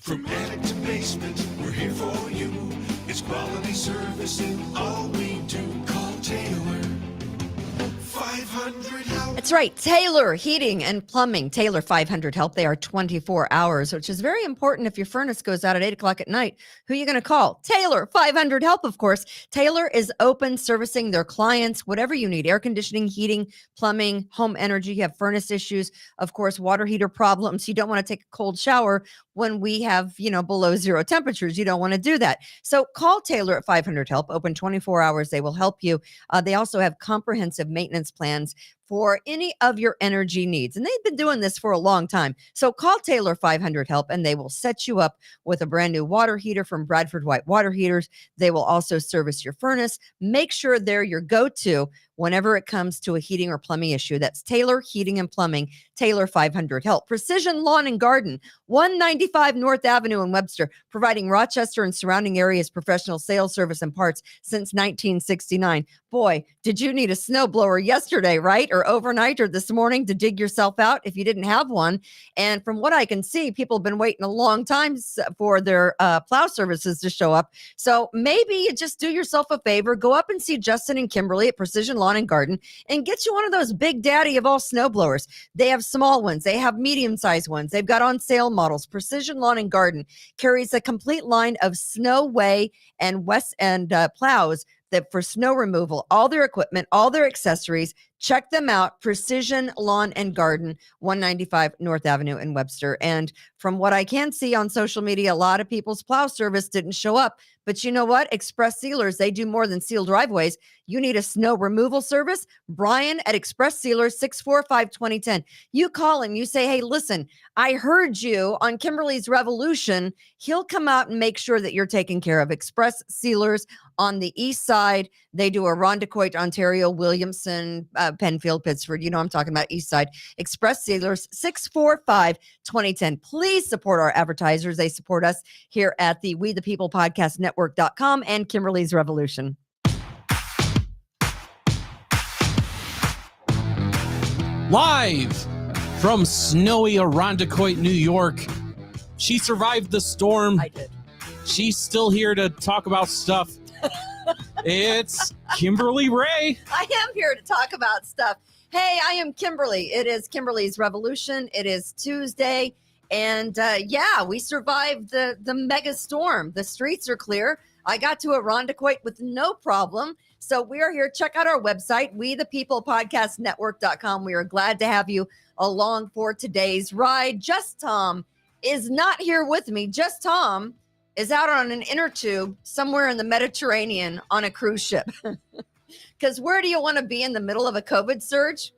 From attic to basement, we're here for you. It's quality service in all we do. Call Taylor. 500 help. That's right. Taylor Heating and Plumbing. Taylor 500 Help. They are 24 hours, which is very important. If your furnace goes out at 8 o'clock at night, who are you going to call? Taylor 500 Help, of course. Taylor is open, servicing their clients, whatever you need: air conditioning, heating, plumbing, home energy. You have furnace issues, of course, water heater problems. You don't want to take a cold shower when we have, below zero temperatures. You don't want to do that. So call Taylor at 500 Help. Open 24 hours. They will help you. They also have comprehensive maintenance plans for any of your energy needs. And they've been doing this for a long time. So call Taylor 500 Help and they will set you up with a brand new water heater from Bradford White Water Heaters. They will also service your furnace. Make sure they're your go-to whenever it comes to a heating or plumbing issue. That's Taylor Heating and Plumbing, Taylor 500 Help. Precision Lawn and Garden, 195 North Avenue in Webster, providing Rochester and surrounding areas professional sales, service, and parts since 1969. Boy, did you need a snowblower yesterday, right? Or overnight or this morning to dig yourself out if you didn't have one. And from what I can see, people have been waiting a long time for their plow services to show up. So maybe you just do yourself a favor, go up and see Justin and Kimberly at Precision Lawn and Garden and get you one of those big daddy of all snowblowers. They have small ones. They have medium-sized ones. They've got on sale models. Precision Lawn and Garden carries a complete line of Snowway and West End plows that for snow removal, all their equipment, all their accessories. Check them out. Precision Lawn and Garden, 195 North Avenue in Webster. And from what I can see on social media, a lot of people's plow service didn't show up. But you know what? Express Sealers, they do more than seal driveways. You need a snow removal service? Brian at Express Sealers, 645-2010. You call him, you say, hey, listen, I heard you on Kimberly's Revolution. He'll come out and make sure that you're taken care of. Express Sealers on the east side. They do Irondequoit, Ontario, Williamson, Penfield, Pittsford. You know I'm talking about east side. Express Sealers, 645-2010. Please support our advertisers. They support us here at the We the People Podcast Network.com and Kimberly's Revolution. Live from snowy Irondequoit, New York. She survived the storm. I did. She's still here to talk about stuff. It's Kimberly Ray. I am here to talk about stuff. Hey, I am Kimberly. It is Kimberly's Revolution. It is Tuesday. And we survived the mega storm. The streets are clear. I got to Irondequoit with no problem. So we are here. Check out our website, WeThePeoplePodcastNetwork.com. We are glad to have you along for today's ride. Just Tom is not here with me. Just Tom is out on an inner tube somewhere in the Mediterranean on a cruise ship. Because where do you want to be in the middle of a COVID surge?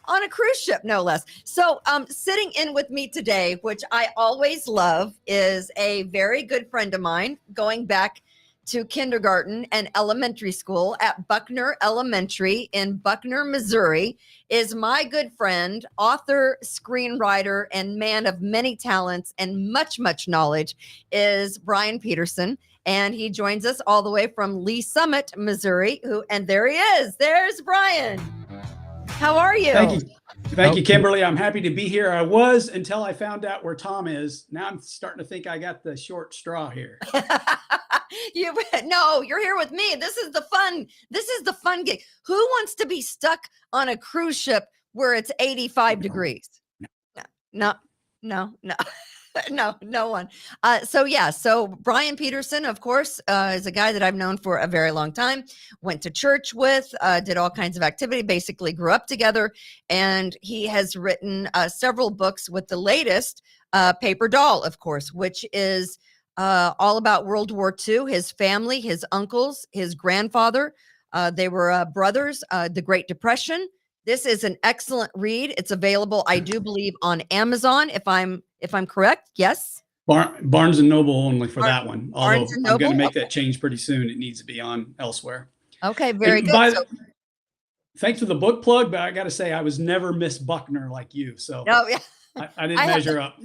On a cruise ship, no less. So sitting in with me today, which I always love, is a very good friend of mine going back to kindergarten and elementary school at Buckner Elementary in Buckner, Missouri, is my good friend, author, screenwriter, and man of many talents and much, much knowledge, is Brian Peterson. And he joins us all the way from Lee Summit, Missouri. And there he is. There's Brian. How are you? Thank you. Thank you, Kimberly. I'm happy to be here. I was until I found out where Tom is. Now I'm starting to think I got the short straw here. No, you're here with me. This is the fun. This is the fun gig. Who wants to be stuck on a cruise ship where it's 85 degrees? No. No one. So Brian Peterson, of course, is a guy that I've known for a very long time, went to church with, did all kinds of activity, basically grew up together. And he has written several books, with the latest, Paper Doll, of course, which is all about World War II, his family, his uncles, his grandfather. They were brothers, the Great Depression. This is an excellent read. It's available, I do believe, on Amazon, if I'm correct. Yes. Barnes and Noble only for that one. Although Barnes and I'm going to Noble? make that change pretty soon. It needs to be on elsewhere. Okay, very good. Thanks for the book plug, but I got to say I was never Miss Buckner like you, so yeah. I didn't measure up.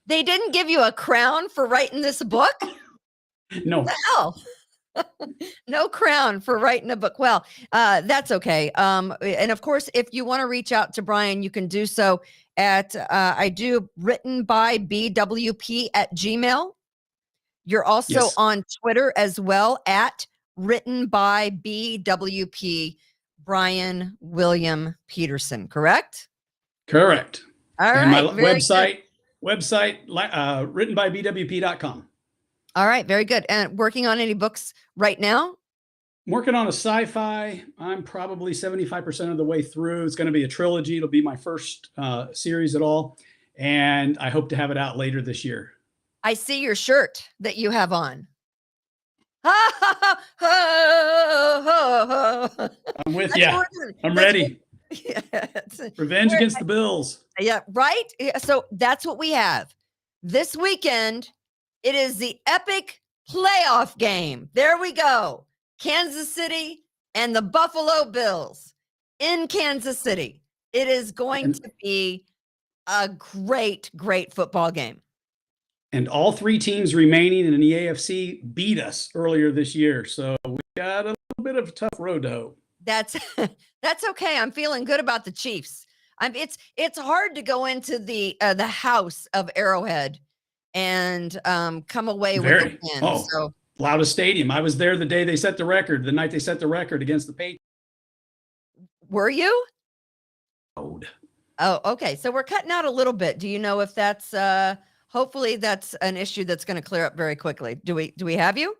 They didn't give you a crown for writing this book? No. What the hell? No crown for writing a book. Well, that's okay. And of course, if you want to reach out to Brian, you can do so at I do written by BWP at Gmail. You're also Yes, on Twitter as well at written by BWP Brian William Peterson, correct? correct. All And my right, very good. website written by bwp.com. All right, very good. And working on any books right now? I'm working on a sci-fi. I'm probably 75% of the way through. It's going to be a trilogy. It'll be my first series at all. And I hope to have it out later this year. I see your shirt that you have on. I'm with That's you. what we're doing. I'm That's ready. Yes. Revenge against the Bills. Yeah, right? Yeah, so that's what we have. This weekend, it is the epic playoff game. There we go. Kansas City and the Buffalo Bills in Kansas City. It is going to be a great, great football game. And all three teams remaining in the AFC beat us earlier this year. So we got a little bit of a tough road to hoe. That's that's okay. I'm feeling good about the Chiefs. It's hard to go into the house of Arrowhead and come away with a win. Oh, So loudest stadium. I was there the day they set the record, the night they set the record against the Patriots. were you? Oh, Okay. So we're cutting out a little bit. Do you know if that's hopefully that's an issue that's going to clear up very quickly. Do we have you?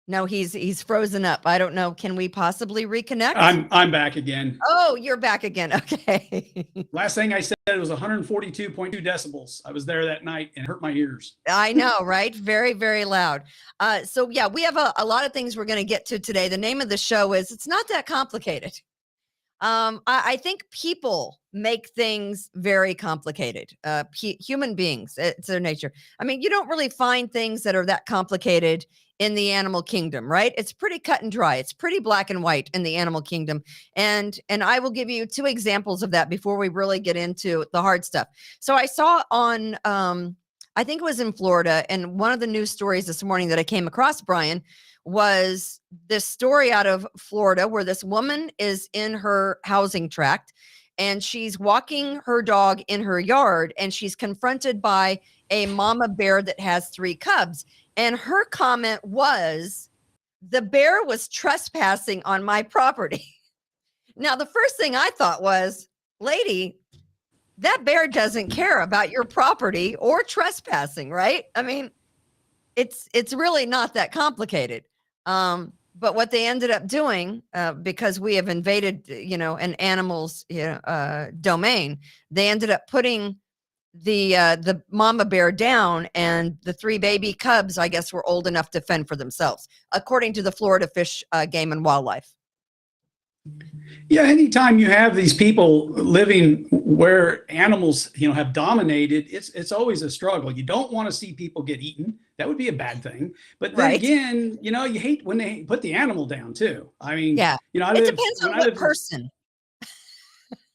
No, he's frozen up. I don't know. Can we possibly reconnect? I'm back again. Oh, you're back again. Okay. Last thing I said it was 142.2 decibels. I was there that night and it hurt my ears. I know, right? Very, very loud. So yeah, we have a lot of things we're going to get to today. The name of the show is It's Not That Complicated. I think people make things very complicated. Human beings, it's their nature. I mean, you don't really find things that are that complicated in the animal kingdom, right? It's pretty cut and dry. It's pretty black and white in the animal kingdom. And I will give you two examples of that before we really get into the hard stuff. So I saw on, I think it was in Florida, and one of the news stories this morning that I came across, Brian, was this story out of Florida where this woman is in her housing tract and she's walking her dog in her yard and she's confronted by a mama bear that has 3 cubs. And her comment was, the bear was trespassing on my property. Now, the first thing I thought was, lady, that bear doesn't care about your property or trespassing, right? I mean, it's really not that complicated. But what they ended up doing, because we have invaded, an animal's domain, they ended up putting the mama bear down, and the 3 baby cubs, I guess, were old enough to fend for themselves, according to the Florida Fish, Game and Wildlife. Yeah, anytime you have these people living where animals, have dominated, it's always a struggle. You don't want to see people get eaten. That would be a bad thing. But then Right. again, you hate when they put the animal down too. I mean, Yeah. I It lived, depends when on I what lived, person.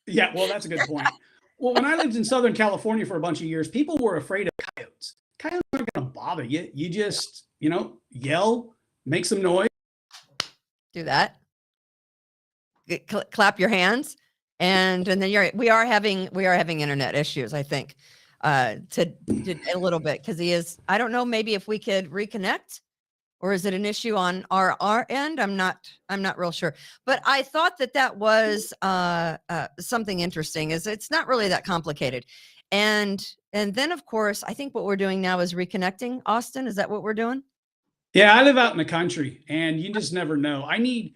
yeah, well, that's a good point. Well, when I lived in Southern California for a bunch of years, people were afraid of coyotes. Coyotes aren't going to bother you. You just, yell, make some noise. Do that. Clap your hands, and then we are having internet issues, I think, to a little bit, because I don't know, maybe if we could reconnect, or is it an issue on our end? I'm not real sure, but I thought that was something interesting. Is it's not really that complicated, and then of course I think what we're doing now is reconnecting. Austin, is that what we're doing? Yeah, I live out in the country, and you just never know. I need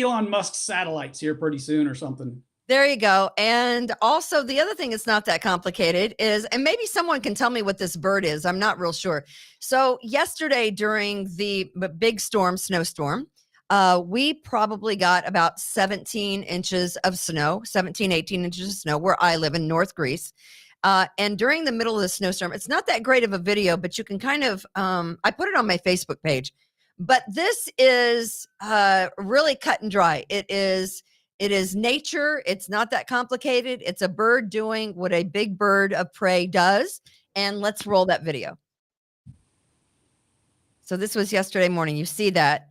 Elon Musk's satellites here pretty soon or something. There you go. And also the other thing that's not that complicated is, and maybe someone can tell me what this bird is. I'm not real sure. So yesterday during the big snowstorm, we probably got about 17 inches of snow, 17, 18 inches of snow where I live in North Greece. And during the middle of the snowstorm, it's not that great of a video, but you can kind of, I put it on my Facebook page, but this is really cut and dry. It is nature. It's not that complicated. It's a bird doing what a big bird of prey does. And let's roll that video. So this was yesterday morning. You see that?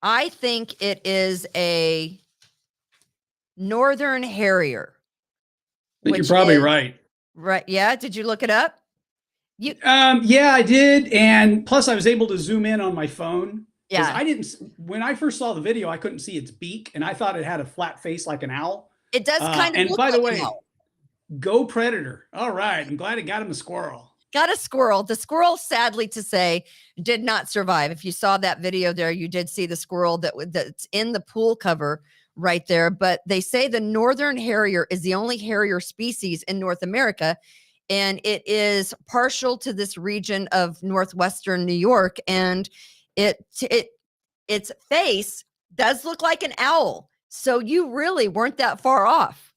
I think it is a Northern Harrier. I think you're which probably is- right. Right. Yeah. Did you look it up? You Yeah, I did. And plus I was able to zoom in on my phone. Because Yeah. I didn't, when I first saw the video, I couldn't see its beak, and I thought it had a flat face like an owl. It does kind of And look by the like an way, owl. go Predator. All right. I'm glad it got him a squirrel. Got a squirrel. The squirrel, sadly to say, did not survive. If you saw that video there, you did see the squirrel that's in the pool cover right there. But they say the Northern Harrier is the only harrier species in North America, and it is partial to this region of northwestern New York. And its face does look like an owl. So you really weren't that far off.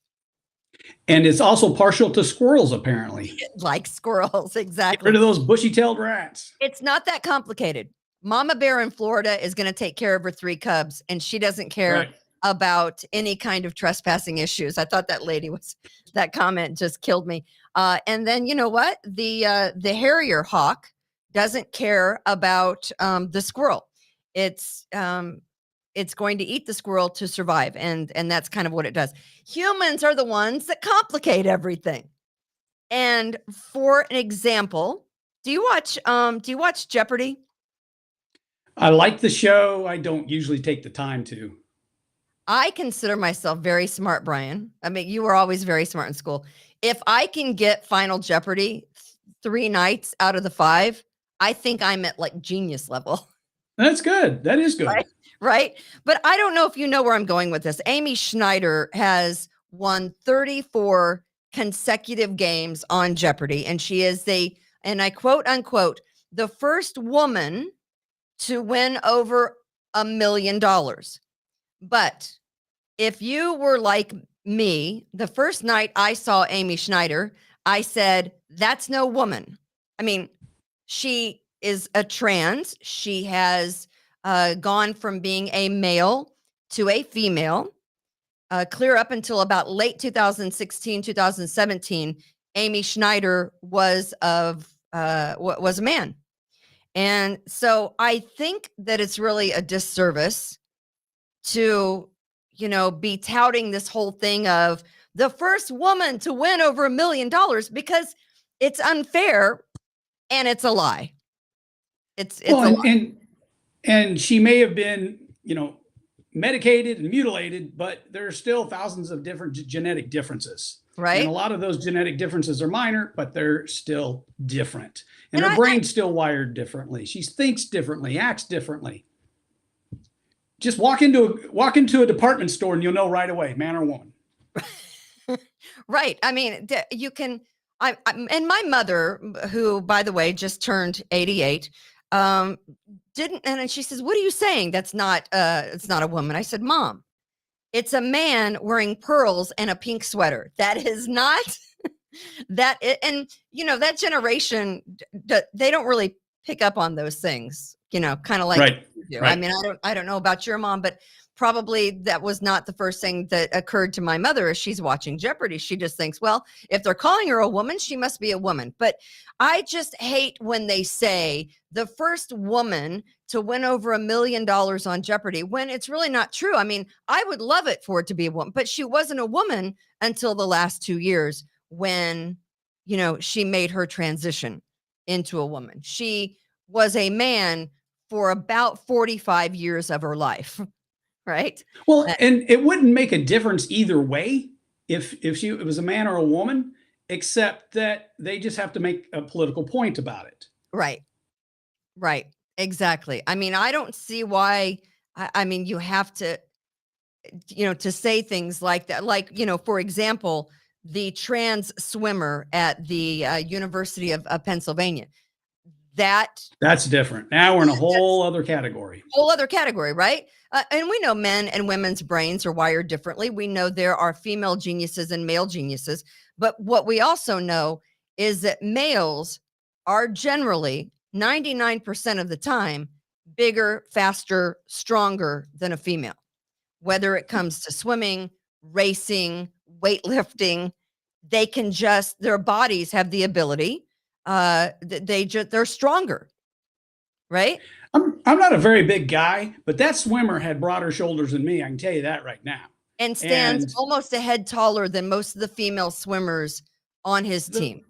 And it's also partial to squirrels, apparently. Like squirrels, Get exactly. rid of those bushy-tailed rats. It's not that complicated. Mama bear in Florida is going to take care of her 3 cubs, and she doesn't care Right. about any kind of trespassing issues. I thought that comment just killed me. And then you know what? The harrier hawk doesn't care about the squirrel. It's going to eat the squirrel to survive, and that's kind of what it does. Humans are the ones that complicate everything. And for an example, do you watch Jeopardy? I like the show. I don't usually take the time to. I consider myself very smart, Brian. I mean, you were always very smart in school. If I can get Final Jeopardy 3 nights out of the 5, I think I'm at like genius level. That's good. That is good. Right? But I don't know if you know where I'm going with this. Amy Schneider has won 34 consecutive games on Jeopardy, and she is and I quote unquote, the first woman to win over $1 million. But if you were like me, the first night I saw Amy Schneider, I said, that's no woman. I mean, she is a trans. She has gone from being a male to a female. Clear up until about late 2016, 2017, Amy Schneider was a man. And so I think that it's really a disservice to, be touting this whole thing of the first woman to win over $1 million, because it's unfair and it's a lie. It's a lie. And she may have been, medicated and mutilated, but there are still thousands of different genetic differences. Right. And a lot of those genetic differences are minor, but they're still different. And And her brain's still wired differently. She thinks differently, acts differently. Just walk into a department store and you'll know right away, man or woman. Right. I mean, you can. And my mother, who, by the way, just turned 88, didn't. And she says, "What are you saying? It's not a woman." I said, "Mom, it's a man wearing pearls and a pink sweater. That is not that." And that generation, they don't really pick up on those things. Kind of like Right. you do. Right. I mean, I don't know about your mom, but probably that was not the first thing that occurred to my mother as she's watching Jeopardy. She just thinks, well, if they're calling her a woman, she must be a woman. But I just hate when they say the first woman to win over $1 million on Jeopardy, when it's really not true. I mean, I would love it for it to be a woman, but she wasn't a woman until the last 2 years when, she made her transition into a woman. She was a man for about 45 years of her life. Right. Well, and it wouldn't make a difference either way if it was a man or a woman, except that they just have to make a political point about it. Right. Right. Exactly. I mean, I don't see why. I mean, you have to, to say things like that. Like, for example, the trans swimmer at the University of Pennsylvania. That's different. Now we're in a whole other category. Right? And we know men and women's brains are wired differently. We know there are female geniuses and male geniuses. But what we also know is that males are generally 99% of the time bigger, faster, stronger than a female, whether it comes to swimming, racing, weightlifting. Their bodies have the ability. They're stronger. right? I'm not a very big guy, but that swimmer had broader shoulders than me. I can tell you that right now. And stands And almost a head taller than most of the female swimmers on his the team.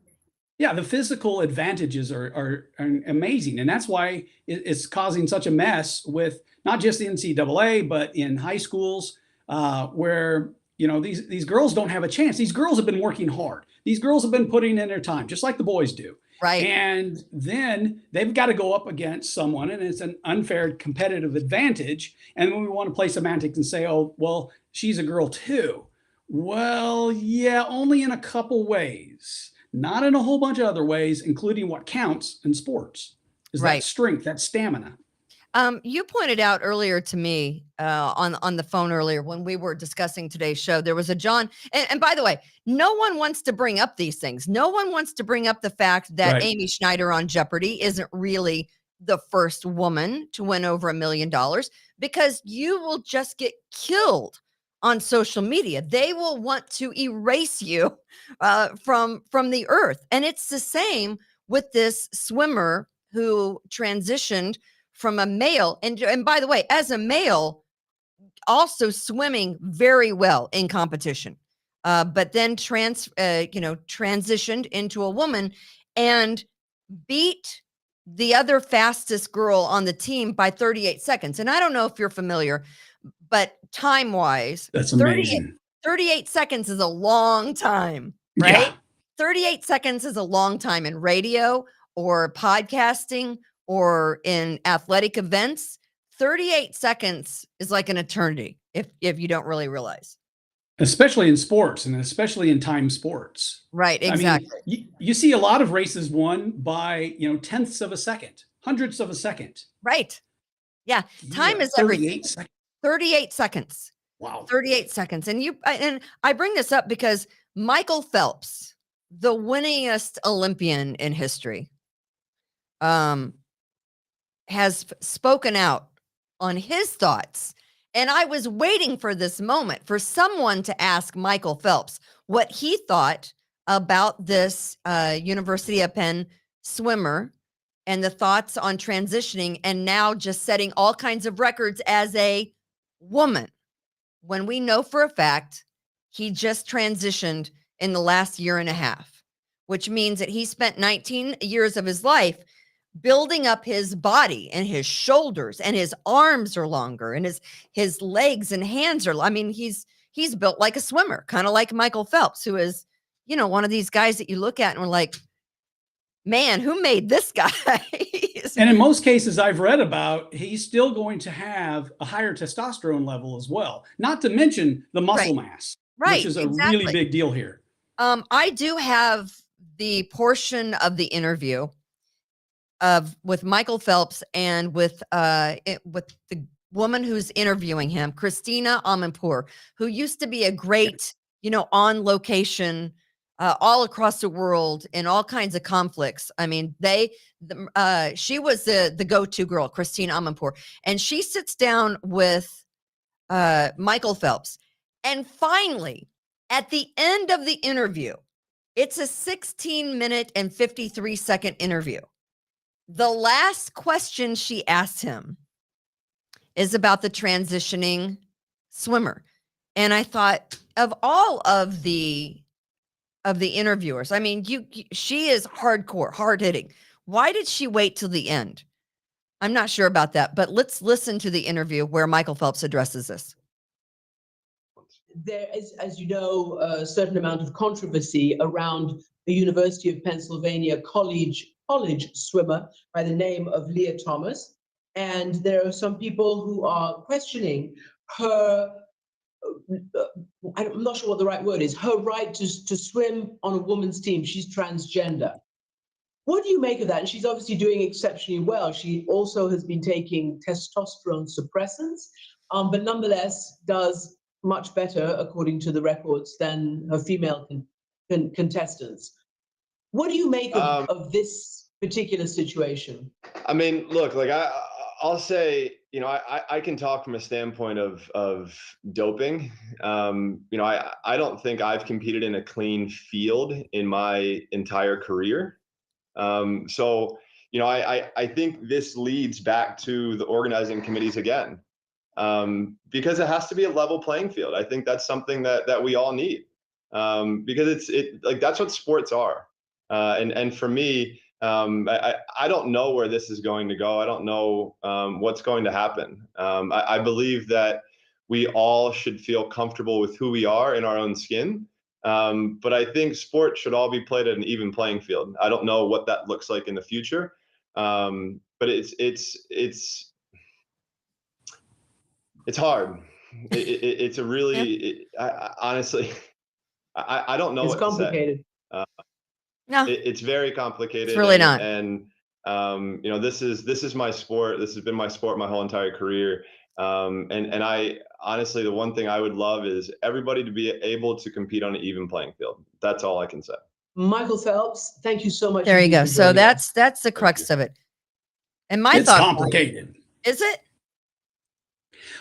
yeah, the physical advantages are amazing, and that's why it's causing such a mess with not just the NCAA, but in high schools, where these girls don't have a chance. These girls have been working hard. These girls have been putting in their time, just like the boys do. Right. And then they've got to go up against someone, and it's an unfair competitive advantage. And when we want to play semantics and say, oh, well, she's a girl too. Well, yeah, only in a couple ways, not in a whole bunch of other ways, including what counts in sports is that Right. strength, that stamina. You pointed out earlier to me on the phone earlier when we were discussing today's show, there was a John. And by the way, no one wants to bring up these things. No one wants to bring up the fact that Right. Amy Schneider on Jeopardy isn't really the first woman to win over $1 million, because you will just get killed on social media. They will want to erase you from the earth. And it's the same with this swimmer who transitioned from a male, and by the way, as a male, also swimming very well in competition, but then transitioned into a woman and beat the other fastest girl on the team by 38 seconds. And I don't know if you're familiar, but time wise, That's amazing. 38 seconds is a long time, right? Yeah. 38 seconds is a long time in radio or podcasting or in athletic events. 38 seconds is like an eternity if you don't really realize. Especially in sports, and especially in time sports. Right, I mean, exactly. you see a lot of races won by, tenths of a second, hundredths of a second. Right. Yeah. Time Yeah, is everything. 38 seconds. 38 seconds. Wow. 38 seconds. And I bring this up because Michael Phelps, the winningest Olympian in history, has spoken out on his thoughts. And I was waiting for this moment for someone to ask Michael Phelps what he thought about this University of Penn swimmer and the thoughts on transitioning and now just setting all kinds of records as a woman, when we know for a fact he just transitioned in the last year and a half, which means that he spent 19 years of his life building up his body, and his shoulders and his arms are longer, and his legs and hands are, I mean, he's built like a swimmer, kind of like Michael Phelps, who is, one of these guys that you look at and we're like, man, who made this guy? And in most cases I've read about, he's still going to have a higher testosterone level as well, not to mention the muscle mass, which is a really big deal here. I do have the portion of the interview with Michael Phelps and with the woman who's interviewing him, Christina Amanpour, who used to be a great, on location all across the world in all kinds of conflicts. I mean, she was the go-to girl, Christina Amanpour, and she sits down with Michael Phelps, and finally, at the end of the interview, it's a 16-minute and 53-second interview. The last question she asked him is about the transitioning swimmer. And I thought, of all of the interviewers, I mean, she is hardcore, hard hitting. Why did she wait till the end? I'm not sure about that, but let's listen to the interview where Michael Phelps addresses this. There is, as you know, a certain amount of controversy around the University of Pennsylvania college swimmer by the name of Leah Thomas. And there are some people who are questioning her, I'm not sure what the right word is, her right to swim on a woman's team. She's transgender. What do you make of that? And she's obviously doing exceptionally well. She also has been taking testosterone suppressants, but nonetheless does much better, according to the records, than her female contestants. What do you make of this particular situation? I mean, look, like I'll say, I can talk from a standpoint of doping. I don't think I've competed in a clean field in my entire career. So, I think this leads back to the organizing committees again, because it has to be a level playing field. I think that's something that we all need, because like that's what sports are. And for me, I don't know where this is going to go. I don't know what's going to happen. I believe that we all should feel comfortable with who we are in our own skin. But I think sports should all be played at an even playing field. I don't know what that looks like in the future, but it's hard. It's a really, honestly, I don't know It's what to say. complicated. No, It's very complicated. it's really not. And this is my sport. This has been my sport my whole entire career. And I honestly, the one thing I would love is everybody to be able to compete on an even playing field. That's all I can say. Michael Phelps, thank you so much. There you indeed go. for So joining us. that's the crux of it. And my It's thought complicated. is it?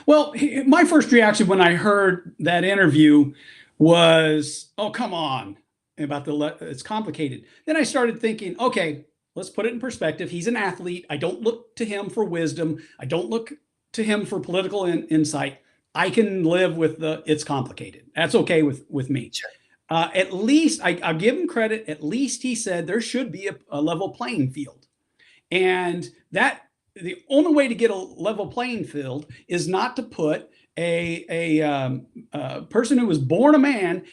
Well, my first reaction when I heard that interview was, "Oh, come on!" About it's complicated. Then I started thinking, okay, let's put it in perspective. He's an athlete. I don't look to him for wisdom. I don't look to him for political insight. I can live with it's complicated. That's okay with me. Sure. At least I'll give him credit. At least he said there should be a level playing field, and that the only way to get a level playing field is not to put a person who was born a man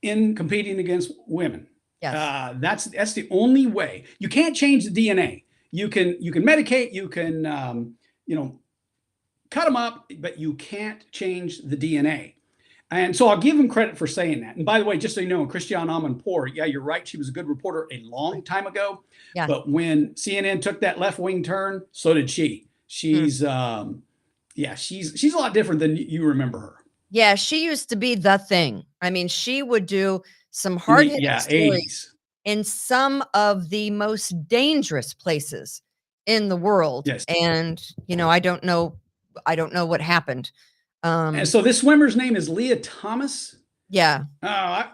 in competing against women. Yes. That's the only way. You can't change the DNA. You can medicate. You can cut them up, but you can't change the DNA. And so I'll give him credit for saying that. And by the way, just so you know, Christiane Amanpour, yeah, you're right. She was a good reporter a long time ago. Yeah. But when CNN took that left wing turn, so did she. She's she's a lot different than you remember her. Yeah, she used to be the thing. I mean, she would do some hard hitting stories 80s. in some of the most dangerous places in the world. Yes. And I don't know what happened. And so this swimmer's name is Leah Thomas. Yeah. Oh,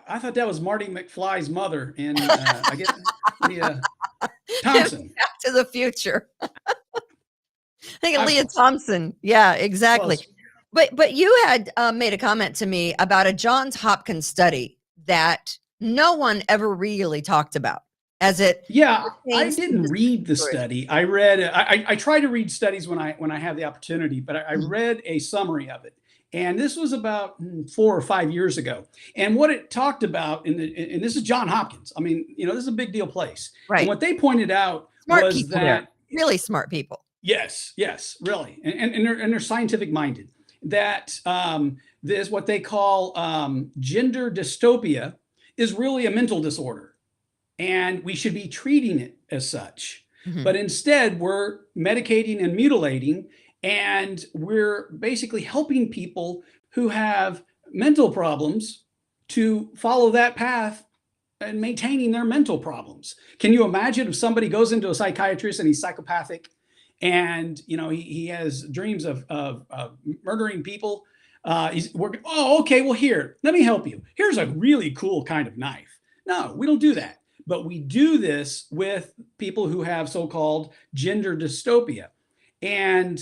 I thought that was Marty McFly's mother, and I guess Leah Thompson. Back to the Future. I think I- Leah Thompson. Yeah, exactly. Close. But you had made a comment to me about a Johns Hopkins study that no one ever really talked about as it. Yeah, I pertains to didn't this read the story. study. I read. I try to read studies when I have the opportunity, but I read a summary of it, and this was about 4 or 5 years ago. And what it talked about, and this is Johns Hopkins. I mean, this is a big deal place. Right. And what they pointed out Smart was people that there. Really smart people. yes, really, and they're scientific minded. That this what they call gender dystopia is really a mental disorder, and we should be treating it as such. Mhm. But instead, we're medicating and mutilating, and we're basically helping people who have mental problems to follow that path and maintaining their mental problems. Can you imagine if somebody goes into a psychiatrist and he's psychopathic, and he has dreams of murdering people? He's working. Oh, okay. Well, here, let me help you. Here's a really cool kind of knife. No, we don't do that. But we do this with people who have so-called gender dystopia. And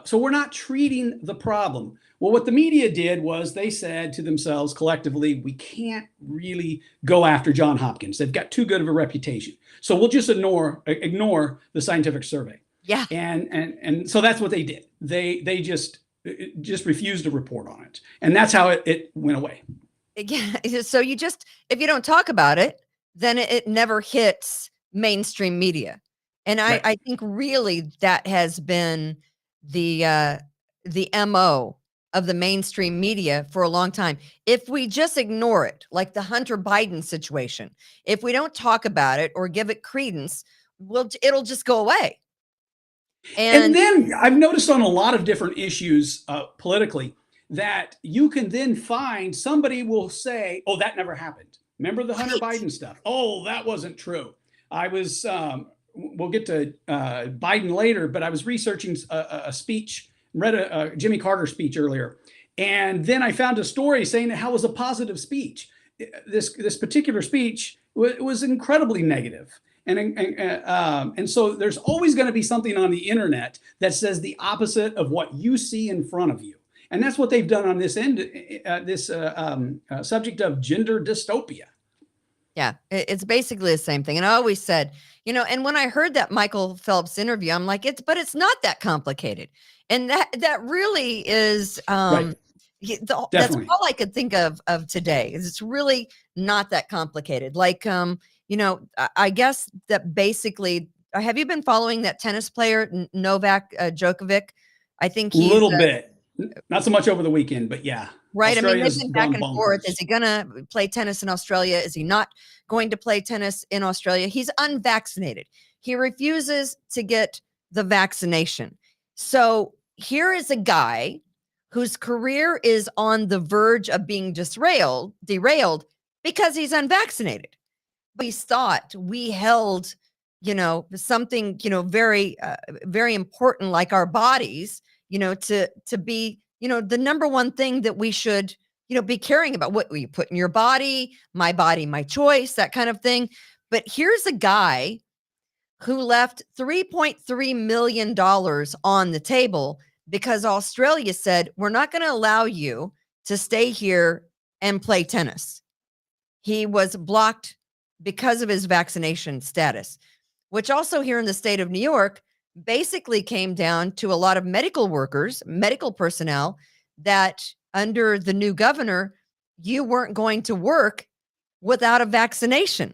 so we're not treating the problem. Well, what the media did was they said to themselves collectively, we can't really go after Johns Hopkins. They've got too good of a reputation. So we'll just ignore the scientific survey. Yeah. And so that's what they did. They just refused to report on it. And that's how it went away. Yeah. So if you don't talk about it, then it never hits mainstream media. And Right. I think really that has been the MO of the mainstream media for a long time. If we just ignore it, like the Hunter Biden situation, if we don't talk about it or give it credence, it'll just go away. And then I've noticed on a lot of different issues politically that you can then find somebody will say, oh, that never happened. Remember the Hunter Biden stuff? Oh, that wasn't true. I was, we'll get to Biden later, but I was researching a speech, read a Jimmy Carter speech earlier. And then I found a story saying that how it was a positive speech. This particular speech was incredibly negative. And so there's always going to be something on the internet that says the opposite of what you see in front of you. And that's what they've done on this subject of gender dystopia. Yeah, it's basically the same thing. And I always said, and when I heard that Michael Phelps interview, I'm like, but it's not that complicated. And that really is, Right. that's Definitely. all I could think of today is it's really not that complicated. Like, I guess that basically, have you been following that tennis player, Novak Djokovic? I think A he's little bit, not so much over the weekend, but yeah. Right. Australia's I mean, they've been back gone and forth. bonkers. Is he going to play tennis in Australia? Is he not going to play tennis in Australia? He's unvaccinated. He refuses to get the vaccination. So here is a guy whose career is on the verge of being derailed because he's unvaccinated. We thought we held, something, very, very important like our bodies, to be, the number one thing that we should, be caring about. What you put in your body, my choice, that kind of thing. But here's a guy who left $3.3 million on the table because Australia said, we're not going to allow you to stay here and play tennis. He was blocked because of his vaccination status, which also here in the state of New York basically came down to a lot of medical workers, medical personnel, that under the new governor, you weren't going to work without a vaccination.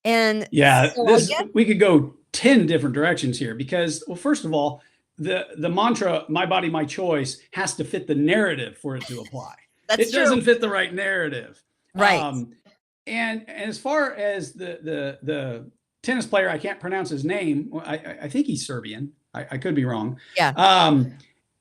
And yeah, so we could go 10 different directions here because, well, first of all, the mantra, my body, my choice, has to fit the narrative for it to apply. That's true. Doesn't fit the right narrative. Right. And as far as the tennis player, I can't pronounce his name. I think he's Serbian. I could be wrong. Yeah.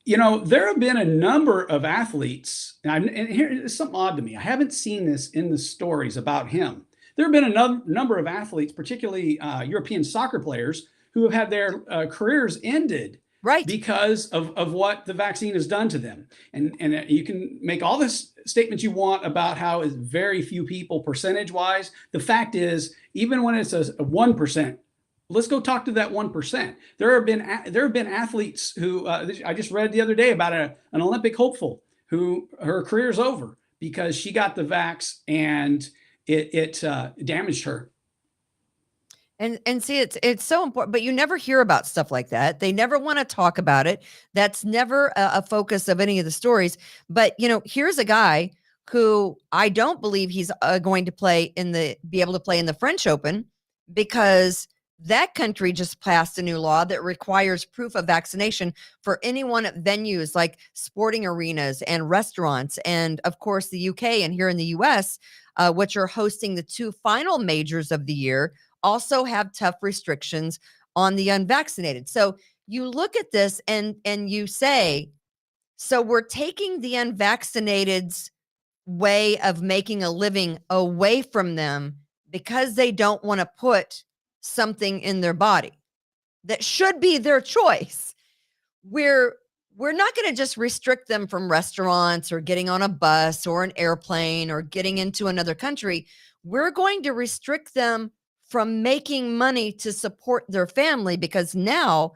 There have been a number of athletes, and here is something odd to me. I haven't seen this in the stories about him. There have been a number of athletes, particularly European soccer players, who have had their careers ended because of what the vaccine has done to them. And you can make all this statements you want about how it's very few people percentage-wise. The fact is, even when it's a 1%, let's go talk to that 1%. There have been athletes who I just read the other day about an Olympic hopeful who her career's over because she got the vax and it damaged her. And see, it's so important, but you never hear about stuff like that. They never want to talk about it. That's never a focus of any of the stories. But here's a guy who I don't believe he's going to be able to play in the French Open because that country just passed a new law that requires proof of vaccination for anyone at venues like sporting arenas and restaurants, and of course the UK and here in the US, which are hosting the two final majors of the year, also have tough restrictions on the unvaccinated. So you look at this and you say, so we're taking the unvaccinated's way of making a living away from them because they don't want to put something in their body that should be their choice. We're not going to just restrict them from restaurants or getting on a bus or an airplane or getting into another country. We're going to restrict them from making money to support their family because now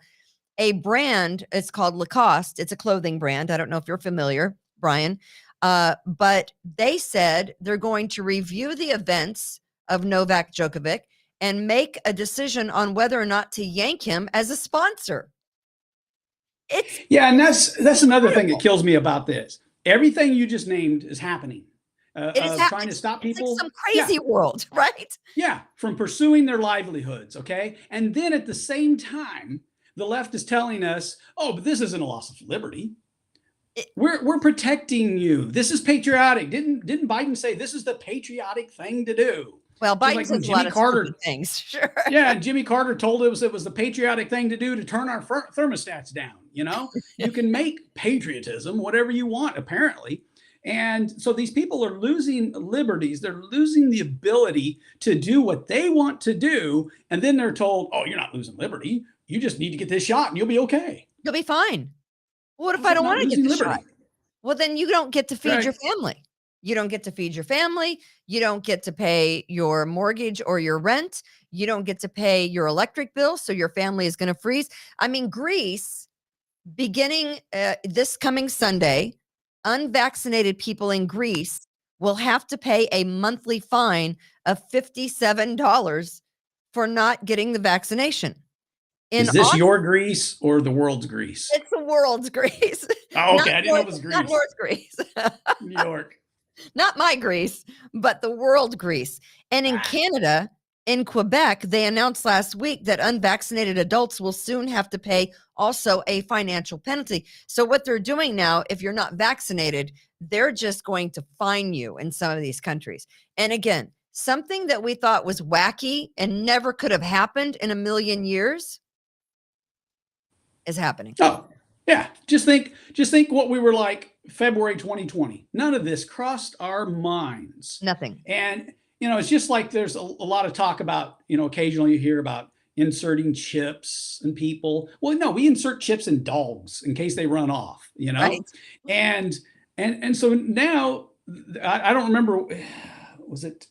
a brand, it's called Lacoste. It's a clothing brand. I don't know if you're familiar, Brian, but they said they're going to review the events of Novak Djokovic and make a decision on whether or not to yank him as a sponsor. And that's another thing that kills me about this. Everything you just named is happening. Trying to stop people. It's like some crazy world, right? Yeah, from pursuing their livelihoods, okay? And then at the same time, the left is telling us, oh, but this isn't a loss of liberty. We're protecting you. This is patriotic. Didn't Biden say this is the patriotic thing to do? Well, Biden says a lot of stupid things. Sure. Yeah, Jimmy Carter told us it was the patriotic thing to do to turn our thermostats down. You can make patriotism whatever you want, apparently. And so these people are losing liberties. They're losing the ability to do what they want to do. And then they're told, oh, you're not losing liberty. You just need to get this shot and you'll be okay. You'll be fine. What if I don't want to get the shot? Well, then you don't get to feed your family. You don't get to feed your family. You don't get to pay your mortgage or your rent. You don't get to pay your electric bill. So your family is going to freeze. I mean, Greece, beginning this coming Sunday, unvaccinated people in Greece will have to pay a monthly fine of $57 for not getting the vaccination. Is this your Greece or the world's Greece? It's the world's Greece. Oh, okay. I didn't know it was Greece. Not North Greece. New York. Not my Greece, but the world Greece. And in Canada, in Quebec, they announced last week that unvaccinated adults will soon have to pay also a financial penalty. So what they're doing now, if you're not vaccinated, they're just going to fine you in some of these countries. And again, something that we thought was wacky and never could have happened in a million years is happening. Oh, yeah. Just think what we were like February 2020. None of this crossed our minds. Nothing. And, it's just like there's a lot of talk about, occasionally you hear about inserting chips in people. Well, no, we insert chips in dogs in case they run off, Right. And so now I don't remember, was it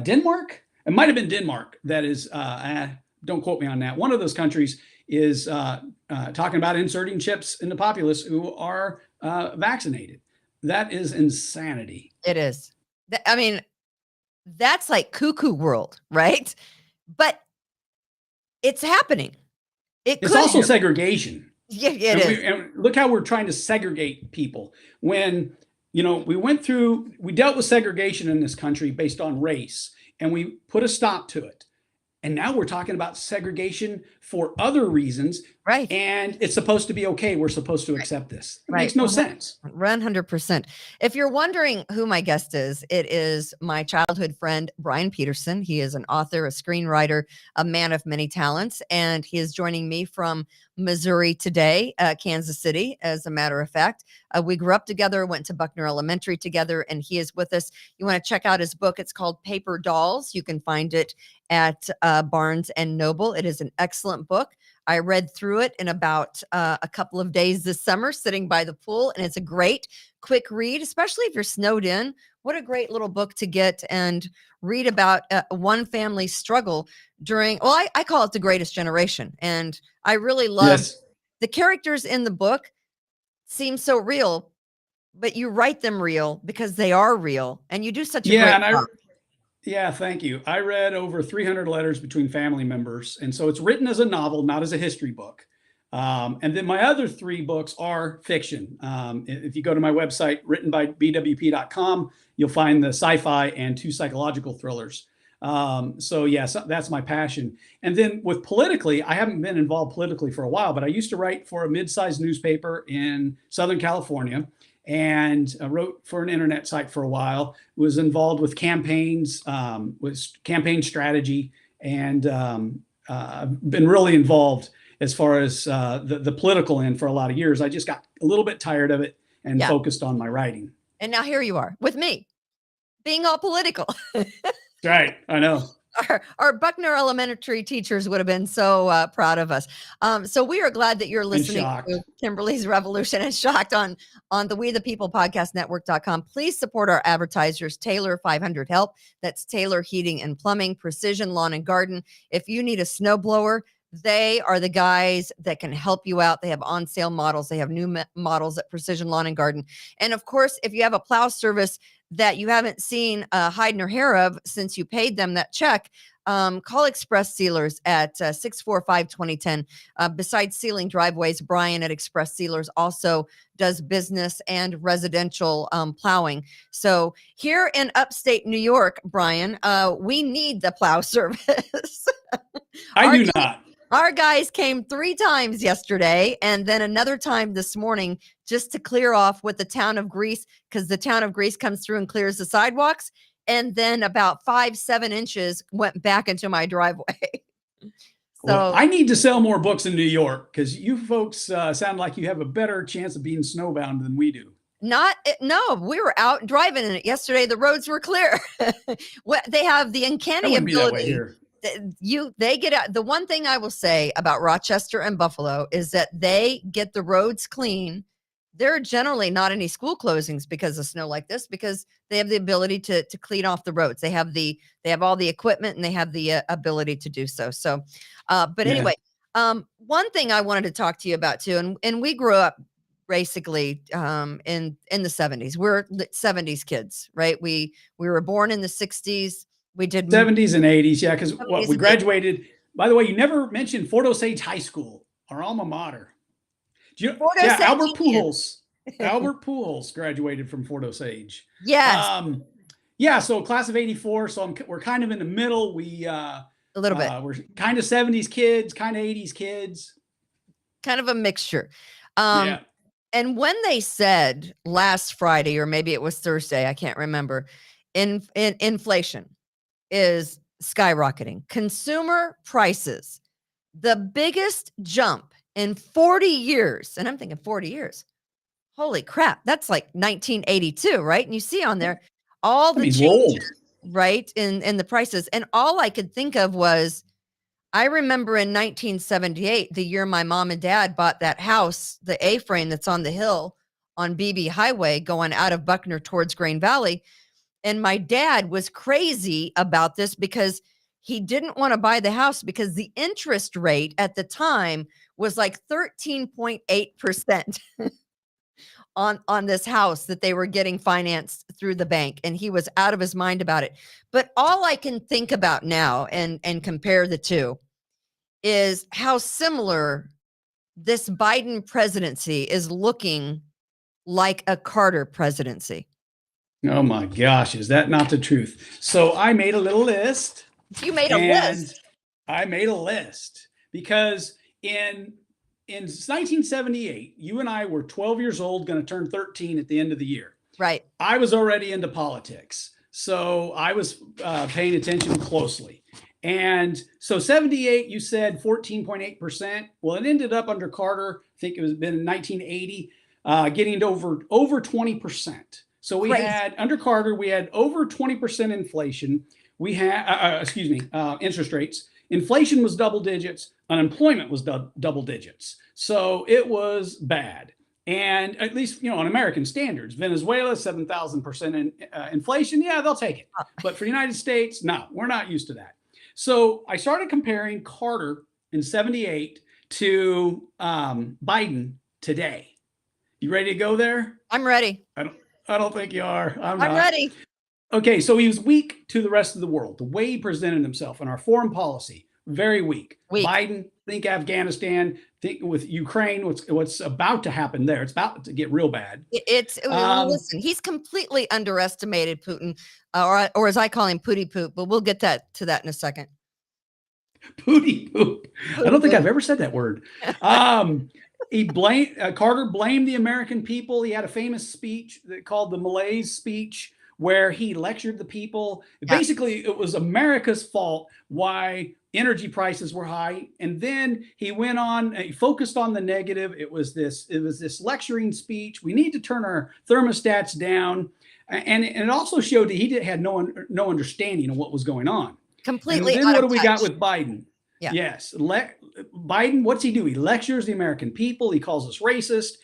Denmark? It might have been Denmark. That is, don't quote me on that. One of those countries is talking about inserting chips in the populace who are vaccinated. That is insanity. It is. I mean, that's like cuckoo world, right? But it's happening. It's also segregation. Yeah, it is. And look how we're trying to segregate people. When, we dealt with segregation in this country based on race, and we put a stop to it. And now we're talking about segregation for other reasons. Right. And it's supposed to be okay. We're supposed to accept this. It makes no sense. 100%. If you're wondering who my guest is, it is my childhood friend, Brian Peterson. He is an author, a screenwriter, a man of many talents, and he is joining me from Missouri today, Kansas City, as a matter of fact. We grew up together, went to Buckner Elementary together, and he is with us. You want to check out his book. It's called Paper Dolls. You can find it at Barnes and Noble. It is an excellent book. I read through it in about a couple of days this summer, sitting by the pool, and it's a great quick read, especially if you're snowed in. What a great little book to get and read about one family's struggle during, well, I call it the greatest generation. And I really love the characters in the book seem so real, but you write them real because they are real, and you do such a great job. Yeah, thank you. I read over 300 letters between family members. And so it's written as a novel, not as a history book. And then my other 3 books are fiction. If you go to my website, writtenbybwp.com, you'll find the sci-fi and 2 psychological thrillers. So yes, that's my passion. And then with politically, I haven't been involved politically for a while, but I used to write for a mid-sized newspaper in Southern California, and wrote for an internet site for a while, was involved with campaigns, was campaign strategy, and been really involved as far as the political end for a lot of years. I just got a little bit tired of it and focused on my writing. And now here you are with me, being all political. Right, I know. Our Buckner Elementary teachers would have been so proud of us. So we are glad that you're listening to Kimberly's Revolution and shocked on the We the People Podcast Network.com. Please support our advertisers, Taylor 500 Help. That's Taylor Heating and Plumbing, Precision Lawn and Garden. If you need a snowblower, they are the guys that can help you out. They have on sale models. They have new models at Precision Lawn and Garden. And of course, if you have a plow service that you haven't seen hide nor hair of since you paid them that check, call Express Sealers at 645-2010. Besides sealing driveways, Brian at Express Sealers also does business and residential plowing. So here in upstate New York, Brian, we need the plow service. I do not. Our guys came 3 times yesterday and then another time this morning just to clear off with the town of Greece, because the town of Greece comes through and clears the sidewalks. And then about 5-7 inches went back into my driveway. Well, I need to sell more books in New York because you folks sound like you have a better chance of being snowbound than we do. No, we were out driving in it yesterday. The roads were clear. They have the uncanny ability. Be that way here. They get out. The one thing I will say about Rochester and Buffalo is that they get the roads clean there are generally not any school closings because of snow like this, because they have the ability to clean off the roads. They have all the equipment, and they have the ability to do so. So, but Yeah. anyway, one thing I wanted to talk to you about too, and we grew up basically in the 70s. We're 70s kids, right? We were born in the 60s. We did 70s and 80s. Yeah. Because 70s we and 80s. graduated. By the way, you never mentioned Fort Osage High School, our alma mater. Do you, Fort yeah, Osage Albert Union. Pujols. Albert Pujols graduated from Fort Osage. Yes, Yeah. So class of 84. So we're kind of in the middle. a little bit, We're kind of 70s kids, kind of 80s kids. kind of a mixture. Yeah. And when they said last Friday, or maybe it was Thursday, I can't remember, inflation is skyrocketing. Consumer prices, the biggest jump in 40 years. And I'm thinking 40 years. Holy crap. That's like 1982, right? And you see on there all I the mean, we're old. changes, right, in the prices. And all I could think of was, I remember in 1978, the year my mom and dad bought that house, the A-frame that's on the hill on BB Highway going out of Buckner towards Grain Valley. And my dad was crazy about this because he didn't want to buy the house because the interest rate at the time was like 13.8% on this house that they were getting financed through the bank. And he was out of his mind about it. But all I can think about now and compare the two is how similar this Biden presidency is looking like a Carter presidency. Oh my gosh, is that not the truth? So I made a little list. You made a and list. I made a list because in 1978, you and I were 12 years old, going to turn 13 at the end of the year. Right. I was already into politics, so I was paying attention closely. And so 78, you said 14.8%. Well, it ended up under Carter, I think it was been in 1980, getting to over 20%. So we Crazy. had, under Carter, we had over 20% inflation. We had, interest rates. Inflation was double digits. Unemployment was double digits. So it was bad. And at least, on American standards, Venezuela, 7,000% in inflation. Yeah, they'll take it. But for the United States, no, we're not used to that. So I started comparing Carter in 78 to Biden today. You ready to go there? I'm ready. I don't think you are. I'm not. ready. Okay, so he was weak to the rest of the world. The way he presented himself in our foreign policy, very weak. Biden, think Afghanistan, think with Ukraine, what's about to happen there. It's about to get real bad. Listen, he's completely underestimated Putin, or as I call him, Pooty Poop. But we'll get to that in a second. Pooty Poop. I don't think I've ever said that word. Carter blamed the American people. He had a famous speech called the Malaise speech, where he lectured the people. Yeah. Basically, it was America's fault why energy prices were high. And then he went on, he focused on the negative. It was this lecturing speech. We need to turn our thermostats down. And it also showed that he had no understanding of what was going on. Completely. And then what do we got with Biden? Yeah. Yes. Biden, what's he do? He lectures the American people. He calls us racist.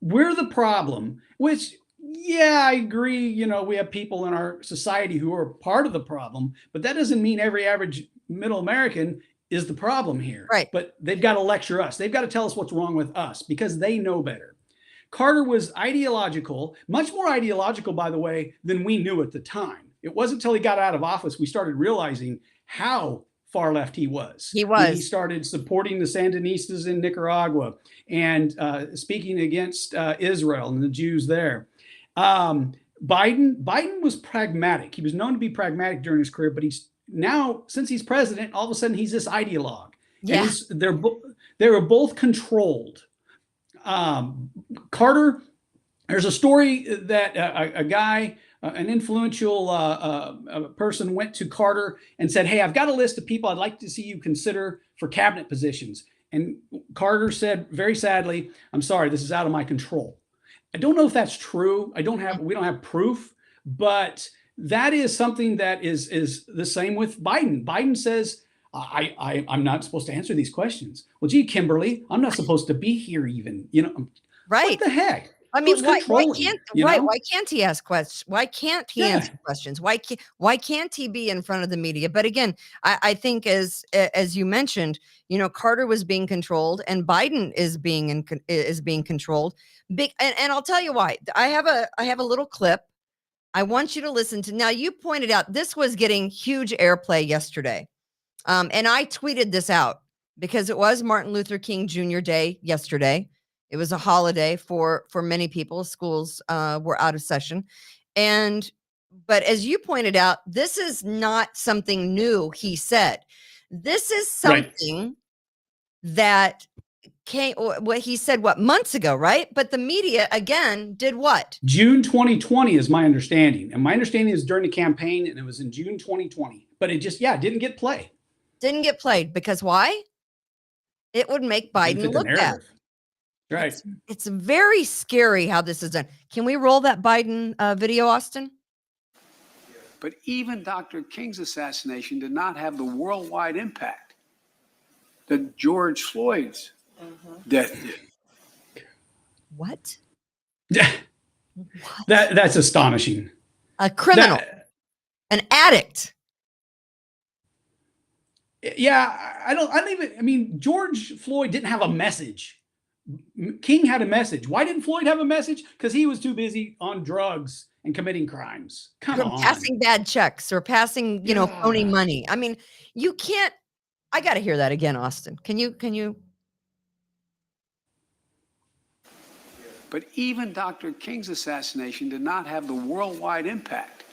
We're the problem, which, yeah, I agree. We have people in our society who are part of the problem, but that doesn't mean every average middle American is the problem here. Right. But they've got to lecture us. They've got to tell us what's wrong with us because they know better. Carter was ideological, much more ideological, by the way, than we knew at the time. It wasn't until he got out of office we started realizing how far left he was. He started supporting the Sandinistas in Nicaragua and speaking against Israel and the Jews there. Biden was pragmatic. He was known to be pragmatic during his career, but he's now, since he's president, all of a sudden he's this ideologue. Yeah. They were both controlled. Carter, there's a story that a guy, an influential person went to Carter and said, "Hey, I've got a list of people I'd like to see you consider for cabinet positions." And Carter said, very sadly, "I'm sorry, this is out of my control." I don't know if that's true. We don't have proof, but that is something that is the same with Biden. Biden says, I'm not supposed to answer these questions. Well, gee, Kimberly, I'm not supposed to be here even. Right. What the heck? I mean, Who's why controlling can't you, you know? why can't he ask questions? Why can't he answer questions? Why can't he be in front of the media? But again, I think as you mentioned, Carter was being controlled, and Biden is being controlled. Big, and I'll tell you why. I have a little clip I want you to listen to. Now, you pointed out this was getting huge airplay yesterday, and I tweeted this out because it was Martin Luther King Jr. Day yesterday. It was a holiday for many people. Schools were out of session. But as you pointed out, this is not something new, he said. This is Right. something that came, what he said, months ago, right? But the media, again, did what? June 2020 is my understanding. And my understanding is during the campaign, and it was in June 2020. But it just, didn't get play. Didn't get played because why? It would make Biden look bad. Right. It's very scary how this is done. Can we roll that Biden video, Austin? But even Dr. King's assassination did not have the worldwide impact that George Floyd's death did. What? That's astonishing. A criminal, an addict. I mean, George Floyd didn't have a message. King had a message. Why didn't Floyd have a message? Because he was too busy on drugs and committing crimes. Come on. Passing bad checks or passing, phony money. I mean, you can't, I got to hear that again, Austin. Can you? But even Dr. King's assassination did not have the worldwide impact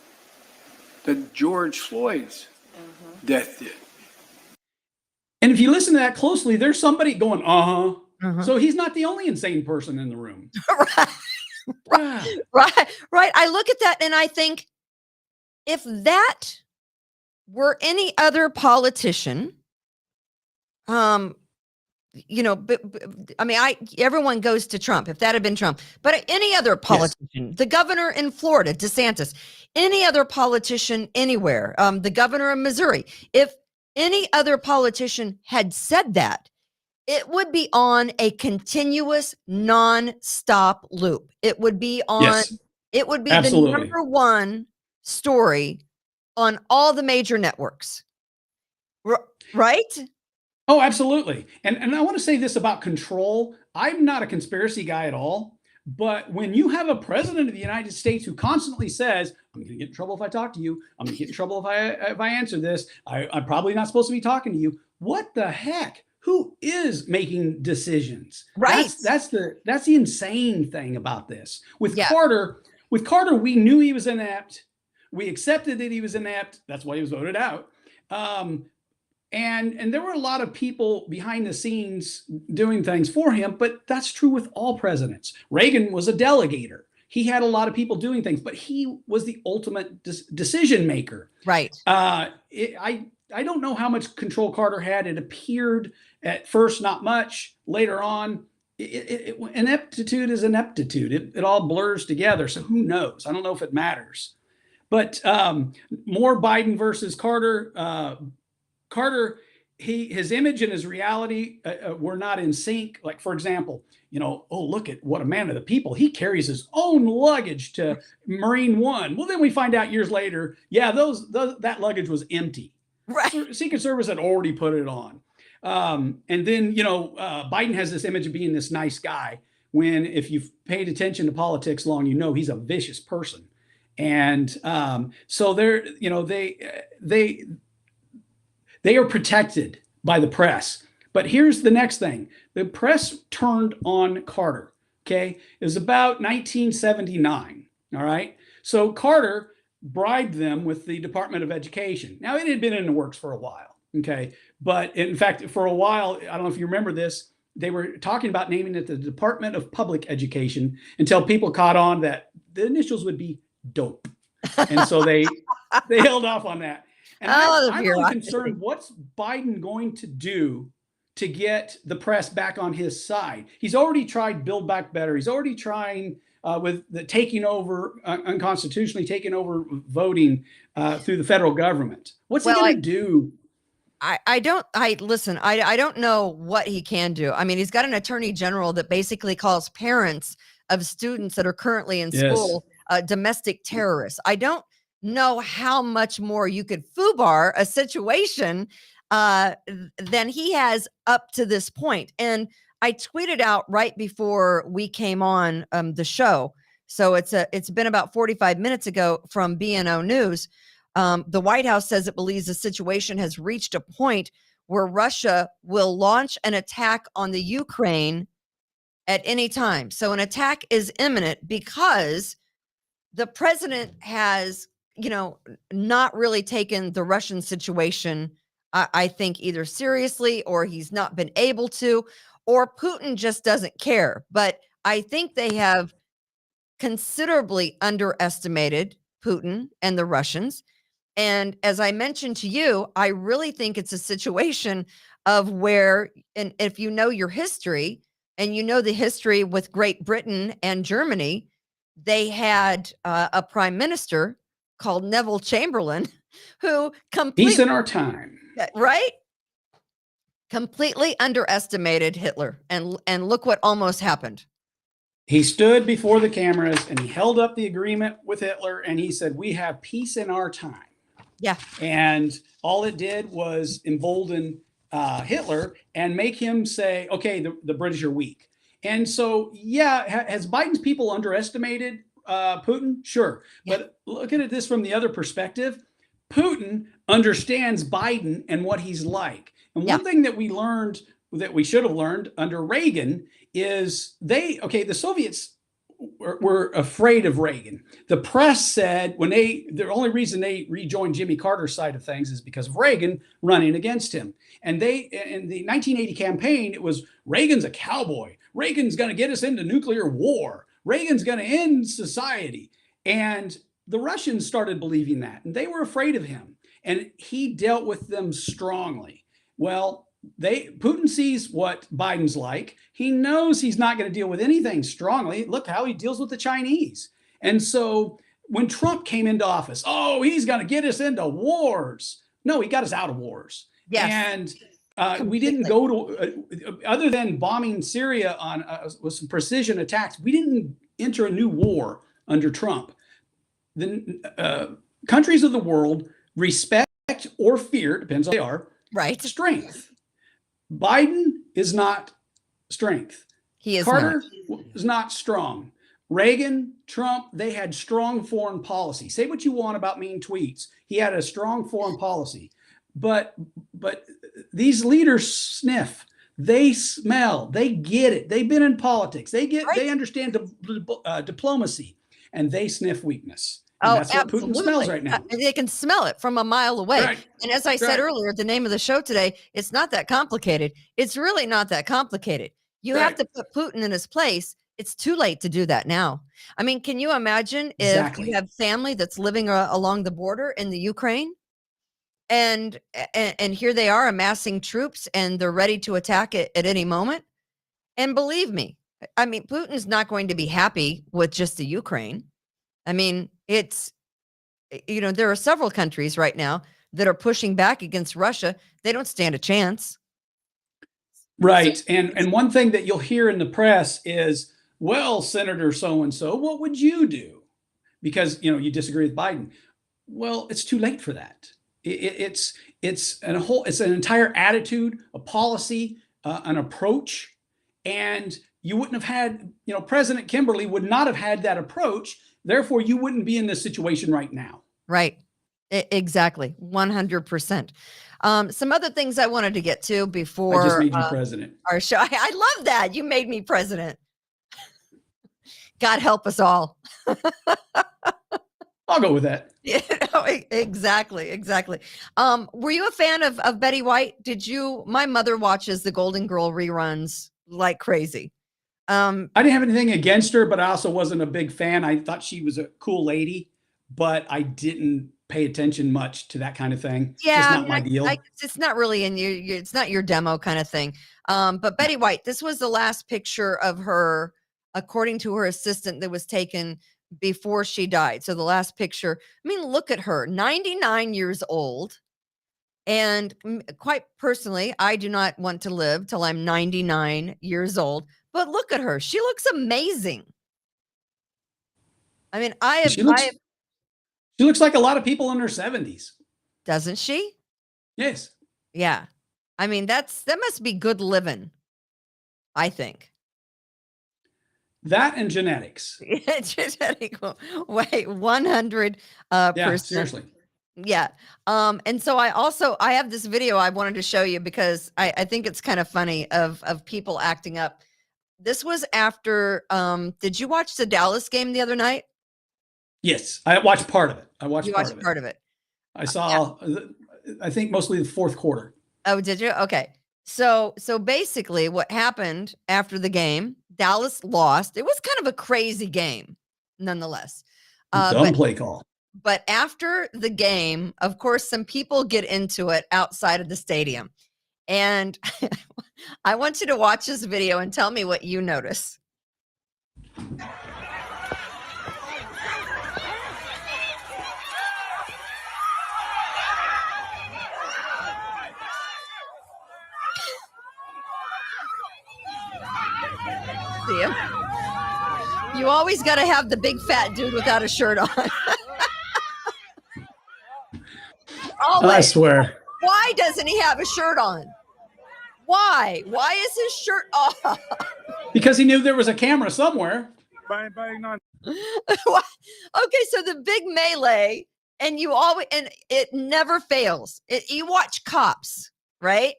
that George Floyd's death did. And if you listen to that closely, there's somebody going, So he's not the only insane person in the room. Right. I look at that and I think, if that were any other politician, everyone goes to Trump. If that had been Trump, but any other politician, the governor in Florida, DeSantis, any other politician anywhere, the governor of Missouri, if any other politician had said that, it would be on a continuous non-stop loop. It would be on, it would be Absolutely. the number one story on all the major networks. Right? Oh, absolutely. And I want to say this about control. I'm not a conspiracy guy at all, but when you have a president of the United States who constantly says, I'm going to get in trouble if I talk to you, I'm going to get in trouble if I answer this, I'm probably not supposed to be talking to you. What the heck? Who is making decisions? Right. That's the insane thing about this. With Carter, we knew he was inept. We accepted that he was inept. That's why he was voted out. And there were a lot of people behind the scenes doing things for him, but that's true with all presidents. Reagan was a delegator. He had a lot of people doing things, but he was the ultimate decision maker. Right. I don't know how much control Carter had. It appeared at first not much. Later on, ineptitude is ineptitude. It all blurs together. So who knows? I don't know if it matters. But more Biden versus Carter. Carter, his image and his reality were not in sync. Like, for example, look at what a man of the people. He carries his own luggage to Marine One. Well, then we find out years later, that luggage was empty. Right. Secret Service had already put it on. And then, Biden has this image of being this nice guy, when if you've paid attention to politics long, he's a vicious person. And so they are protected by the press. But here's the next thing. The press turned on Carter. Okay. It was about 1979. All right. So Carter bribed them with the Department of Education. Now, it had been in the works for a while. Okay. But in fact, for a while, I don't know if you remember this, they were talking about naming it the Department of Public Education until people caught on that the initials would be dope. And so they held off on that. And I'm really concerned, what's Biden going to do to get the press back on his side? He's already tried Build Back Better. He's already trying with the taking over, unconstitutionally taking over voting through the federal government. What's he going to do? I don't know what he can do. I mean, he's got an attorney general that basically calls parents of students that are currently in Yes. school domestic terrorists. I don't know how much more you could foobar a situation than he has up to this point. And I tweeted out right before we came on the show. So it's been about 45 minutes ago from BNO News. The White House says it believes the situation has reached a point where Russia will launch an attack on the Ukraine at any time. So an attack is imminent because the president has, not really taken the Russian situation, I think, either seriously, or he's not been able to, or Putin just doesn't care. But I think they have considerably underestimated Putin and the Russians. And as I mentioned to you, I really think it's a situation of where, and if you know your history and you know the history with Great Britain and Germany, they had a prime minister called Neville Chamberlain who Peace completely, in our time. right? Completely underestimated Hitler. And look what almost happened. He stood before the cameras and he held up the agreement with Hitler and he said, "We have peace in our time." Yeah. And all it did was embolden Hitler and make him say, okay, the British are weak. And so, yeah, has Biden's people underestimated Putin? Sure. Yeah. But look at this from the other perspective. Putin understands Biden and what he's like. And one thing that we learned, that we should have learned under Reagan, is the Soviets were afraid of Reagan. The press said the only reason they rejoined Jimmy Carter's side of things is because of Reagan running against him. And in the 1980 campaign, it was Reagan's a cowboy. Reagan's going to get us into nuclear war. Reagan's going to end society. And the Russians started believing that, and they were afraid of him. And he dealt with them strongly. Well, Putin sees what Biden's like. He knows he's not going to deal with anything strongly. Look how he deals with the Chinese. And so when Trump came into office, he's going to get us into wars. No, he got us out of wars. Yes. And we didn't go to, other than bombing Syria with some precision attacks, we didn't enter a new war under Trump. The countries of the world respect or fear, depends on who they are, right, strength. Biden is not strength. He is Carter is not strong. Reagan, Trump, they had strong foreign policy. Say what you want about mean tweets. He had a strong foreign policy. But these leaders sniff. They smell. They get it. They've been in politics. They understand diplomacy, and they sniff weakness. And that's what Putin smells right now. They can smell it from a mile away. Right. And as I said earlier, the name of the show today, it's not that complicated. It's really not that complicated. You have to put Putin in his place. It's too late to do that now. I mean, can you imagine if you have family that's living along the border in the Ukraine, and here they are amassing troops and they're ready to attack it at any moment? And believe me, I mean, Putin's not going to be happy with just the Ukraine. I mean, it's, there are several countries right now that are pushing back against Russia. They don't stand a chance. Right. And one thing that you'll hear in the press is, well, Senator so-and-so, what would you do? Because, you disagree with Biden. Well, it's too late for that. It's an entire attitude, a policy, an approach. And you wouldn't have had, President Kimberly would not have had that approach. Therefore, you wouldn't be in this situation right now. Right. Exactly. 100%. Some other things I wanted to get to before I just made you president. Our show. I love that. You made me president. God help us all. I'll go with that. Exactly. Were you a fan of Betty White? My mother watches the Golden Girl reruns like crazy. I didn't have anything against her, but I also wasn't a big fan. I thought she was a cool lady, but I didn't pay attention much to that kind of thing. Yeah, it's not my deal. It's not really in you. It's not your demo kind of thing. But Betty White, this was the last picture of her, according to her assistant, that was taken before she died. So the last picture, I mean, look at her, 99 years old. And quite personally, I do not want to live till I'm 99 years old. But look at her. She looks amazing. I mean, She looks like a lot of people in their 70s. doesn't she? Yes. Yeah. I mean, that must be good living, I think. That and genetics. Genetic way 100 Yeah, percent. seriously. Yeah. And so I have this video I wanted to show you because I think it's kind of funny of people acting up. This was after did you watch the Dallas game the other night? Yes, I watched part of it. You watched part of it. I saw, I think mostly the fourth quarter. Oh, did you? Okay. So basically what happened after the game, Dallas lost. It was kind of a crazy game nonetheless. Dumb play call. But after the game, of course, some people get into it outside of the stadium. And I want you to watch this video and tell me what you notice. See him? You always got to have the big fat dude without a shirt on. I swear. Why doesn't he have a shirt on? Why? Why is his shirt off? Because he knew there was a camera somewhere. Okay, so the big melee, and it never fails. You watch Cops, right?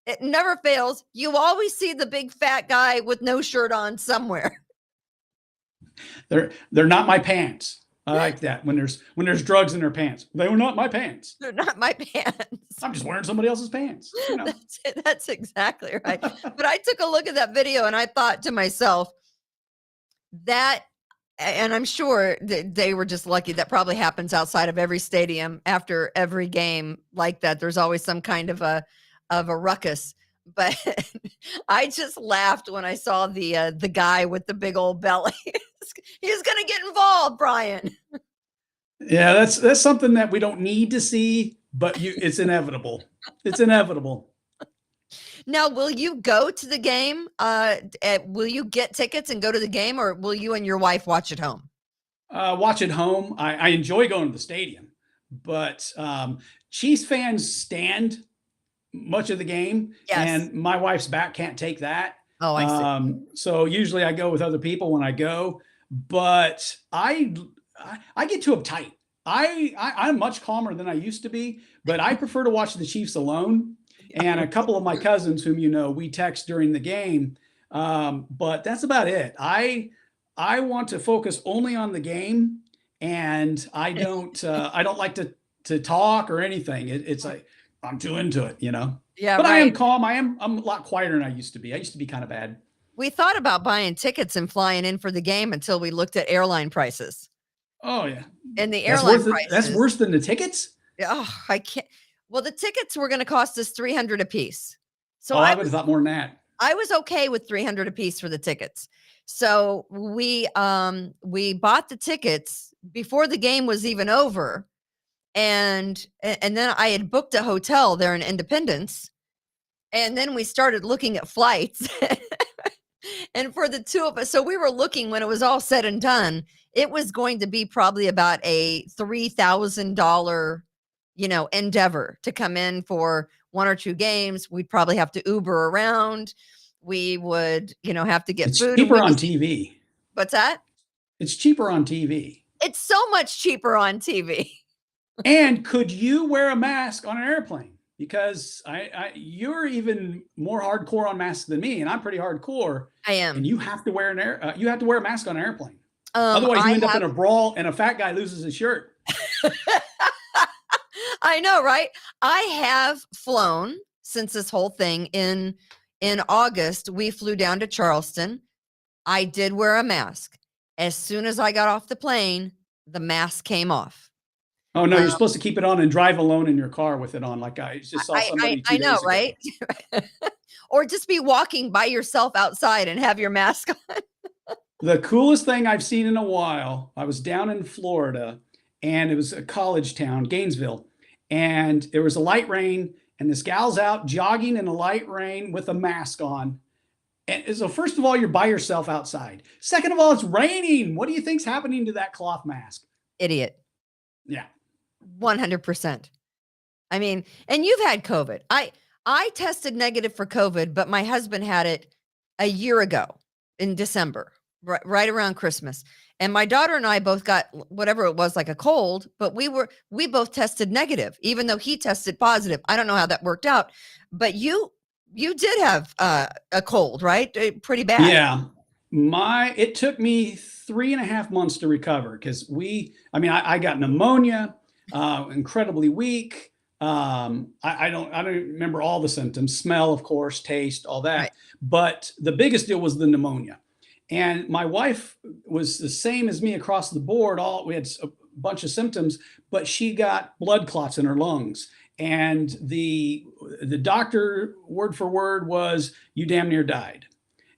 It never fails. You always see the big fat guy with no shirt on somewhere. They're not my pants. I like that when there's drugs in their pants. They were not my pants. They're not my pants. I'm just wearing somebody else's pants. You know? That's exactly right. But I took a look at that video and I thought to myself that, and I'm sure that they were just lucky. That probably happens outside of every stadium after every game like that. There's always some kind of a ruckus. But I just laughed when I saw the guy with the big old belly. He's going to get involved, Brian. Yeah, that's something that we don't need to see, but it's inevitable. It's inevitable. Now, will you go to the game? Will you get tickets and go to the game, or will you and your wife watch at home? Watch at home. I enjoy going to the stadium, but Chiefs fans stand much of the game, Yes. and my wife's back can't take that. Oh, I see. So usually I go with other people when I go, but I get too uptight. I'm much calmer than I used to be, but I prefer to watch the Chiefs alone. And a couple of my cousins, whom you know, we text during the game, but that's about it. I want to focus only on the game, and I don't like to talk or anything. It's like I'm too into it, you know. Yeah, but right. I am calm. I'm a lot quieter than I used to be. I used to be kind of bad. We thought about buying tickets and flying in for the game until we looked at airline prices. Oh yeah, And the airline prices. That's worse than the tickets. Oh, I can't. Well, the tickets were going to cost us $300 a piece. So I would have thought more than that. I was okay with $300 a piece for the tickets. So we bought the tickets before the game was even over. And then I had booked a hotel there in Independence. And then we started looking at flights. And for the two of us, so we were looking when it was all said and done, it was going to be probably about a $3,000, endeavor to come in for one or two games. We'd probably have to Uber around. We would, have to get It's food. cheaper on TV. What's that? It's cheaper on TV. It's so much cheaper on TV. And could you wear a mask on an airplane? Because you're even more hardcore on masks than me, and I'm pretty hardcore. I am. And you have to wear a mask on an airplane. Otherwise, you end up in a brawl, and a fat guy loses his shirt. I know, right? I have flown since this whole thing in August. We flew down to Charleston. I did wear a mask. As soon as I got off the plane, the mask came off. Oh no, you're supposed to keep it on and drive alone in your car with it on. Like I just saw somebody. I know, right? Or just be walking by yourself outside and have your mask on. The coolest thing I've seen in a while. I was down in Florida, and it was a college town, Gainesville, and there was a light rain, and this gal's out jogging in a light rain with a mask on. And so first of all, you're by yourself outside. Second of all, it's raining. What do you think's happening to that cloth mask? Idiot. Yeah. 100%. I mean, and you've had COVID. I tested negative for COVID, but my husband had it a year ago in December, right around Christmas. And my daughter and I both got whatever it was, like a cold, but we both tested negative, even though he tested positive. I don't know how that worked out, but you did have a cold, right? Pretty bad. Yeah. It took me 3.5 months to recover because I got pneumonia, incredibly weak. I don't remember all the symptoms, smell, of course, taste, all that. Right. But the biggest deal was the pneumonia. And my wife was the same as me across the board. We had a bunch of symptoms, but she got blood clots in her lungs. And the doctor, word for word, was, "You damn near died."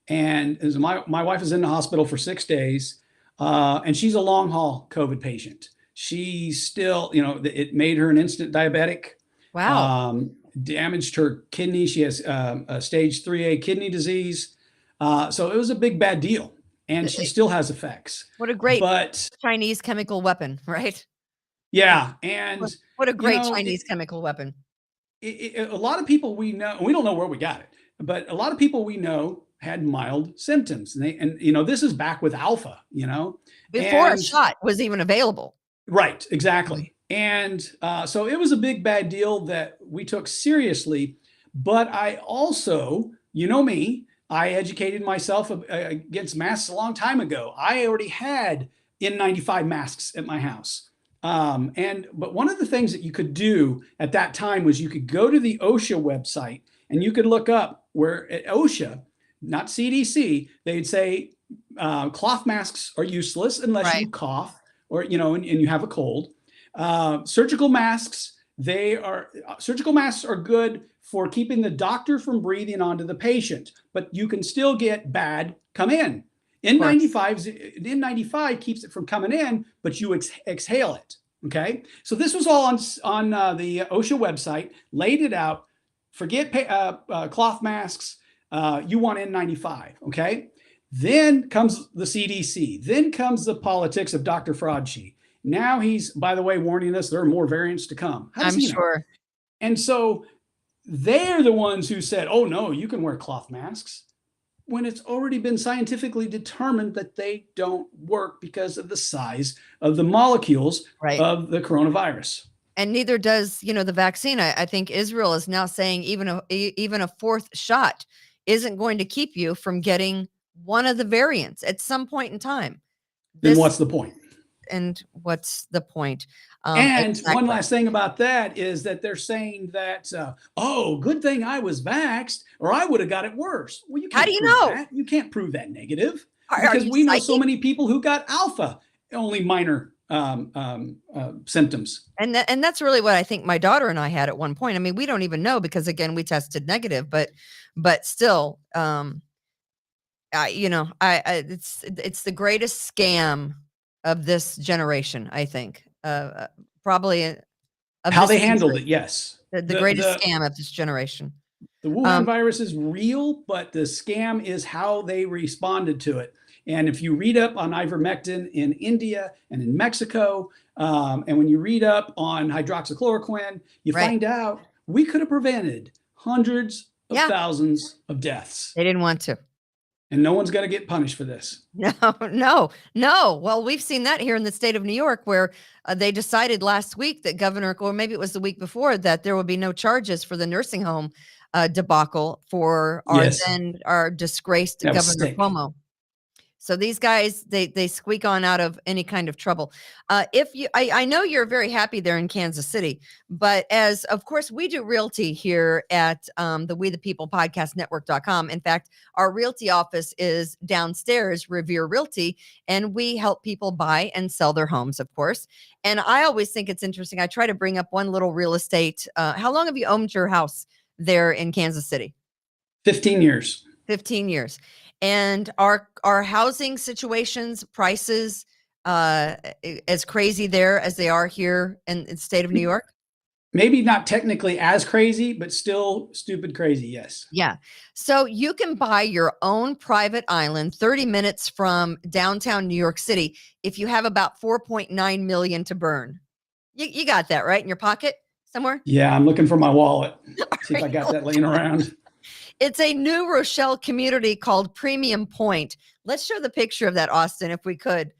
And as my wife is in the hospital for 6 days, and she's a long haul COVID patient. She's still, it made her an instant diabetic. Wow. Damaged her kidney. She has a stage 3A kidney disease. So it was a big bad deal, and she still has effects. What a great But Chinese chemical weapon, right? yeah, and What a great Chinese chemical weapon. A lot of people we know, we don't know where we got it, but a lot of people we know had mild symptoms, and this is back with Alpha, Before a and- shot was even available. Right, exactly. And so it was a big bad deal that we took seriously. But I also, me, I educated myself against masks a long time ago. I already had N95 masks at my house. But one of the things that you could do at that time was you could go to the OSHA website and you could look up where at OSHA, not CDC, they'd say cloth masks are useless unless you cough or, and you have a cold. Surgical masks are good for keeping the doctor from breathing onto the patient, but you can still get bad come in. N95 keeps it from coming in, but you exhale it. Okay. So this was all on the OSHA website, laid it out. Forget cloth masks. You want N95. Okay. Then comes the CDC. Then comes the politics of Dr. Fauci. Now he's, by the way, warning us there are more variants to come. I'm sure. And so they're the ones who said, "Oh no, you can wear cloth masks," when it's already been scientifically determined that they don't work because of the size of the molecules of the coronavirus. And neither does, the vaccine. I think Israel is now saying even a fourth shot isn't going to keep you from getting one of the variants at some point in time. Then what's the point? And what's the point? And exactly. One last thing about that is that they're saying that, good thing I was vaxxed or I would have got it worse. Well, you can't How do you prove know? that. You can't prove that negative Are because you we know psychic? so many people who got alpha, only minor symptoms. And that's really what I think my daughter and I had at one point. I mean, we don't even know because again, we tested negative, but still, it's the greatest scam of this generation. I think probably of How this they handled century. it, yes. The greatest scam of this generation. The Wuhan virus is real, but the scam is how they responded to it. And if you read up on ivermectin in India and in Mexico, and when you read up on hydroxychloroquine, you find out we could have prevented hundreds of thousands of deaths. They didn't want to. And no one's going to get punished for this. No. Well, we've seen that here in the state of New York, where they decided last week that or maybe it was the week before, that there would be no charges for the nursing home debacle for our disgraced Governor Cuomo. So these guys, they squeak on out of any kind of trouble. I know you're very happy there in Kansas City, but as of course we do realty here at the We the People Podcast Network.com. In fact, our realty office is downstairs, Revere Realty, and we help people buy and sell their homes, of course. And I always think it's interesting. I try to bring up one little real estate. How long have you owned your house there in Kansas City? 15 years. 15 years. And our housing situations, prices, as crazy there as they are here in the state of New York? maybe not technically as crazy, but still stupid crazy. Yes. Yeah. So you can buy your own private island 30 minutes from downtown New York City if you have about 4.9 million to burn. You got that right in your pocket somewhere? Yeah, I'm looking for my wallet. See if I got that laying around. It's a New Rochelle community called Premium Point. Let's show the picture of that, Austin, if we could.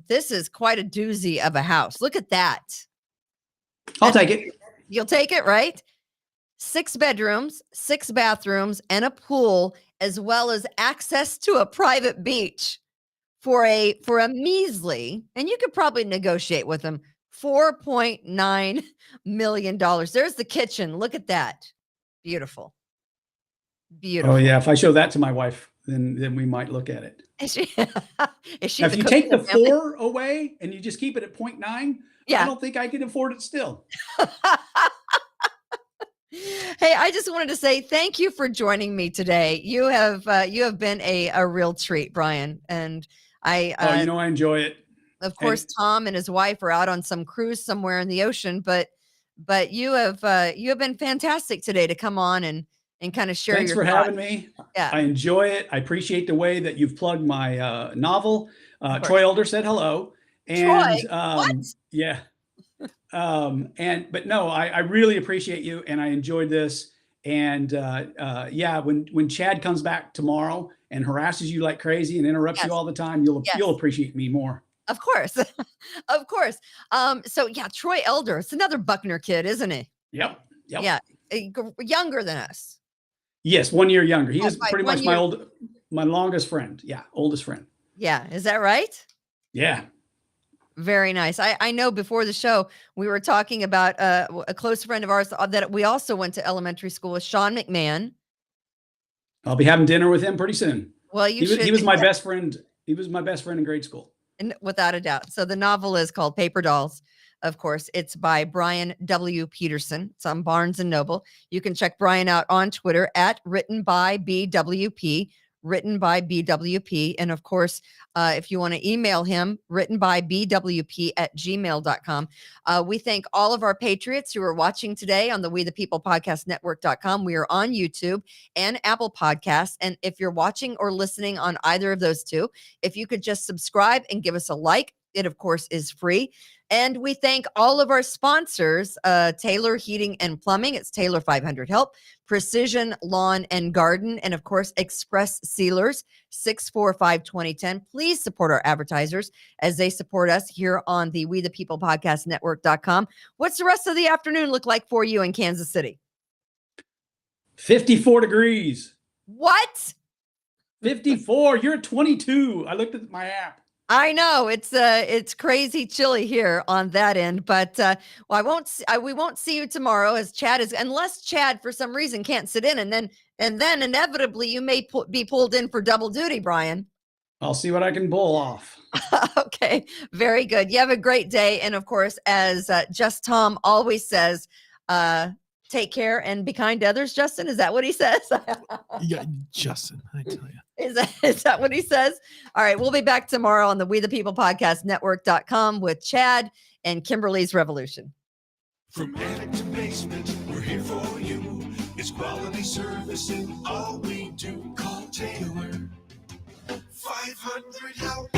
This is quite a doozy of a house. Look at that. I'll take it. You'll take it, right? 6 bedrooms, 6 bathrooms, and a pool, as well as access to a private beach for a measly, and you could probably negotiate with them, $4.9 million. There's the kitchen. Look at that. Beautiful. Beautiful. Oh yeah, if I show that to my wife, then we might look at it. Is she Now, if you cook take in the family? 4 away and you just keep it at 0.9, Yeah. I don't think I can afford it still. Hey, I just wanted to say thank you for joining me today. You have been a real treat, Brian, and I I enjoy it. of course, Tom and his wife are out on some cruise somewhere in the ocean, but you have been fantastic today to come on and kind of share Thanks your for thoughts. having me. Yeah. I enjoy it. I appreciate the way that you've plugged my novel. course. Troy Elder said hello. And Troy? yeah. But no, I really appreciate you and I enjoyed this. And yeah, when Chad comes back tomorrow and harasses you like crazy and interrupts Yes. you all the time, you'll Yes. appreciate me more. Of course. Of course. So yeah, Troy Elder, it's another Buckner kid, isn't he? Yep. Yeah. Younger than us. Yes, 1 year younger. He Oh, is by pretty 1 much year. my longest friend. Yeah, oldest friend. Yeah. Is that right? Yeah. Very nice. I know before the show, we were talking about a close friend of ours that we also went to elementary school with, Sean McMahon. I'll be having dinner with him pretty soon. Well, you should. He was my best friend. He was my best friend in grade school. And without a doubt. So the novel is called Paper Dolls. Of course, it's by Brian W. Peterson. It's on Barnes and Noble. You can check Brian out on Twitter at written by BWP. And of course, if you want to email him, writtenbybwp@gmail.com. We thank all of our patriots who are watching today on the We the People Podcast Network.com. We are on YouTube and Apple Podcasts. And if you're watching or listening on either of those two, if you could just subscribe and give us a like, it of course is free. And we thank all of our sponsors, Taylor Heating and Plumbing. It's Taylor 500 Help, Precision Lawn and Garden, and of course, Express Sealers, 645-2010. Please support our advertisers as they support us here on the We the People Podcast Network.com. What's the rest of the afternoon look like for you in Kansas City? 54 degrees. What? 54. You're at 22. I looked at my app. I know it's crazy chilly here on that end, but we won't see you tomorrow as Chad is, unless Chad for some reason can't sit in, and then inevitably you may be pulled in for double duty, Brian. I'll see what I can pull off. Okay, very good. You have a great day, and of course, as Just Tom always says, take care and be kind to others. Justin, is that what he says? Yeah, Justin, I tell you. Is that what he says? All right. We'll be back tomorrow on the We the People Podcast Network.com with Chad and Kimberly's Revolution. From attic to basement, we're here for you. It's quality service in all we do. Call Taylor 500 Help.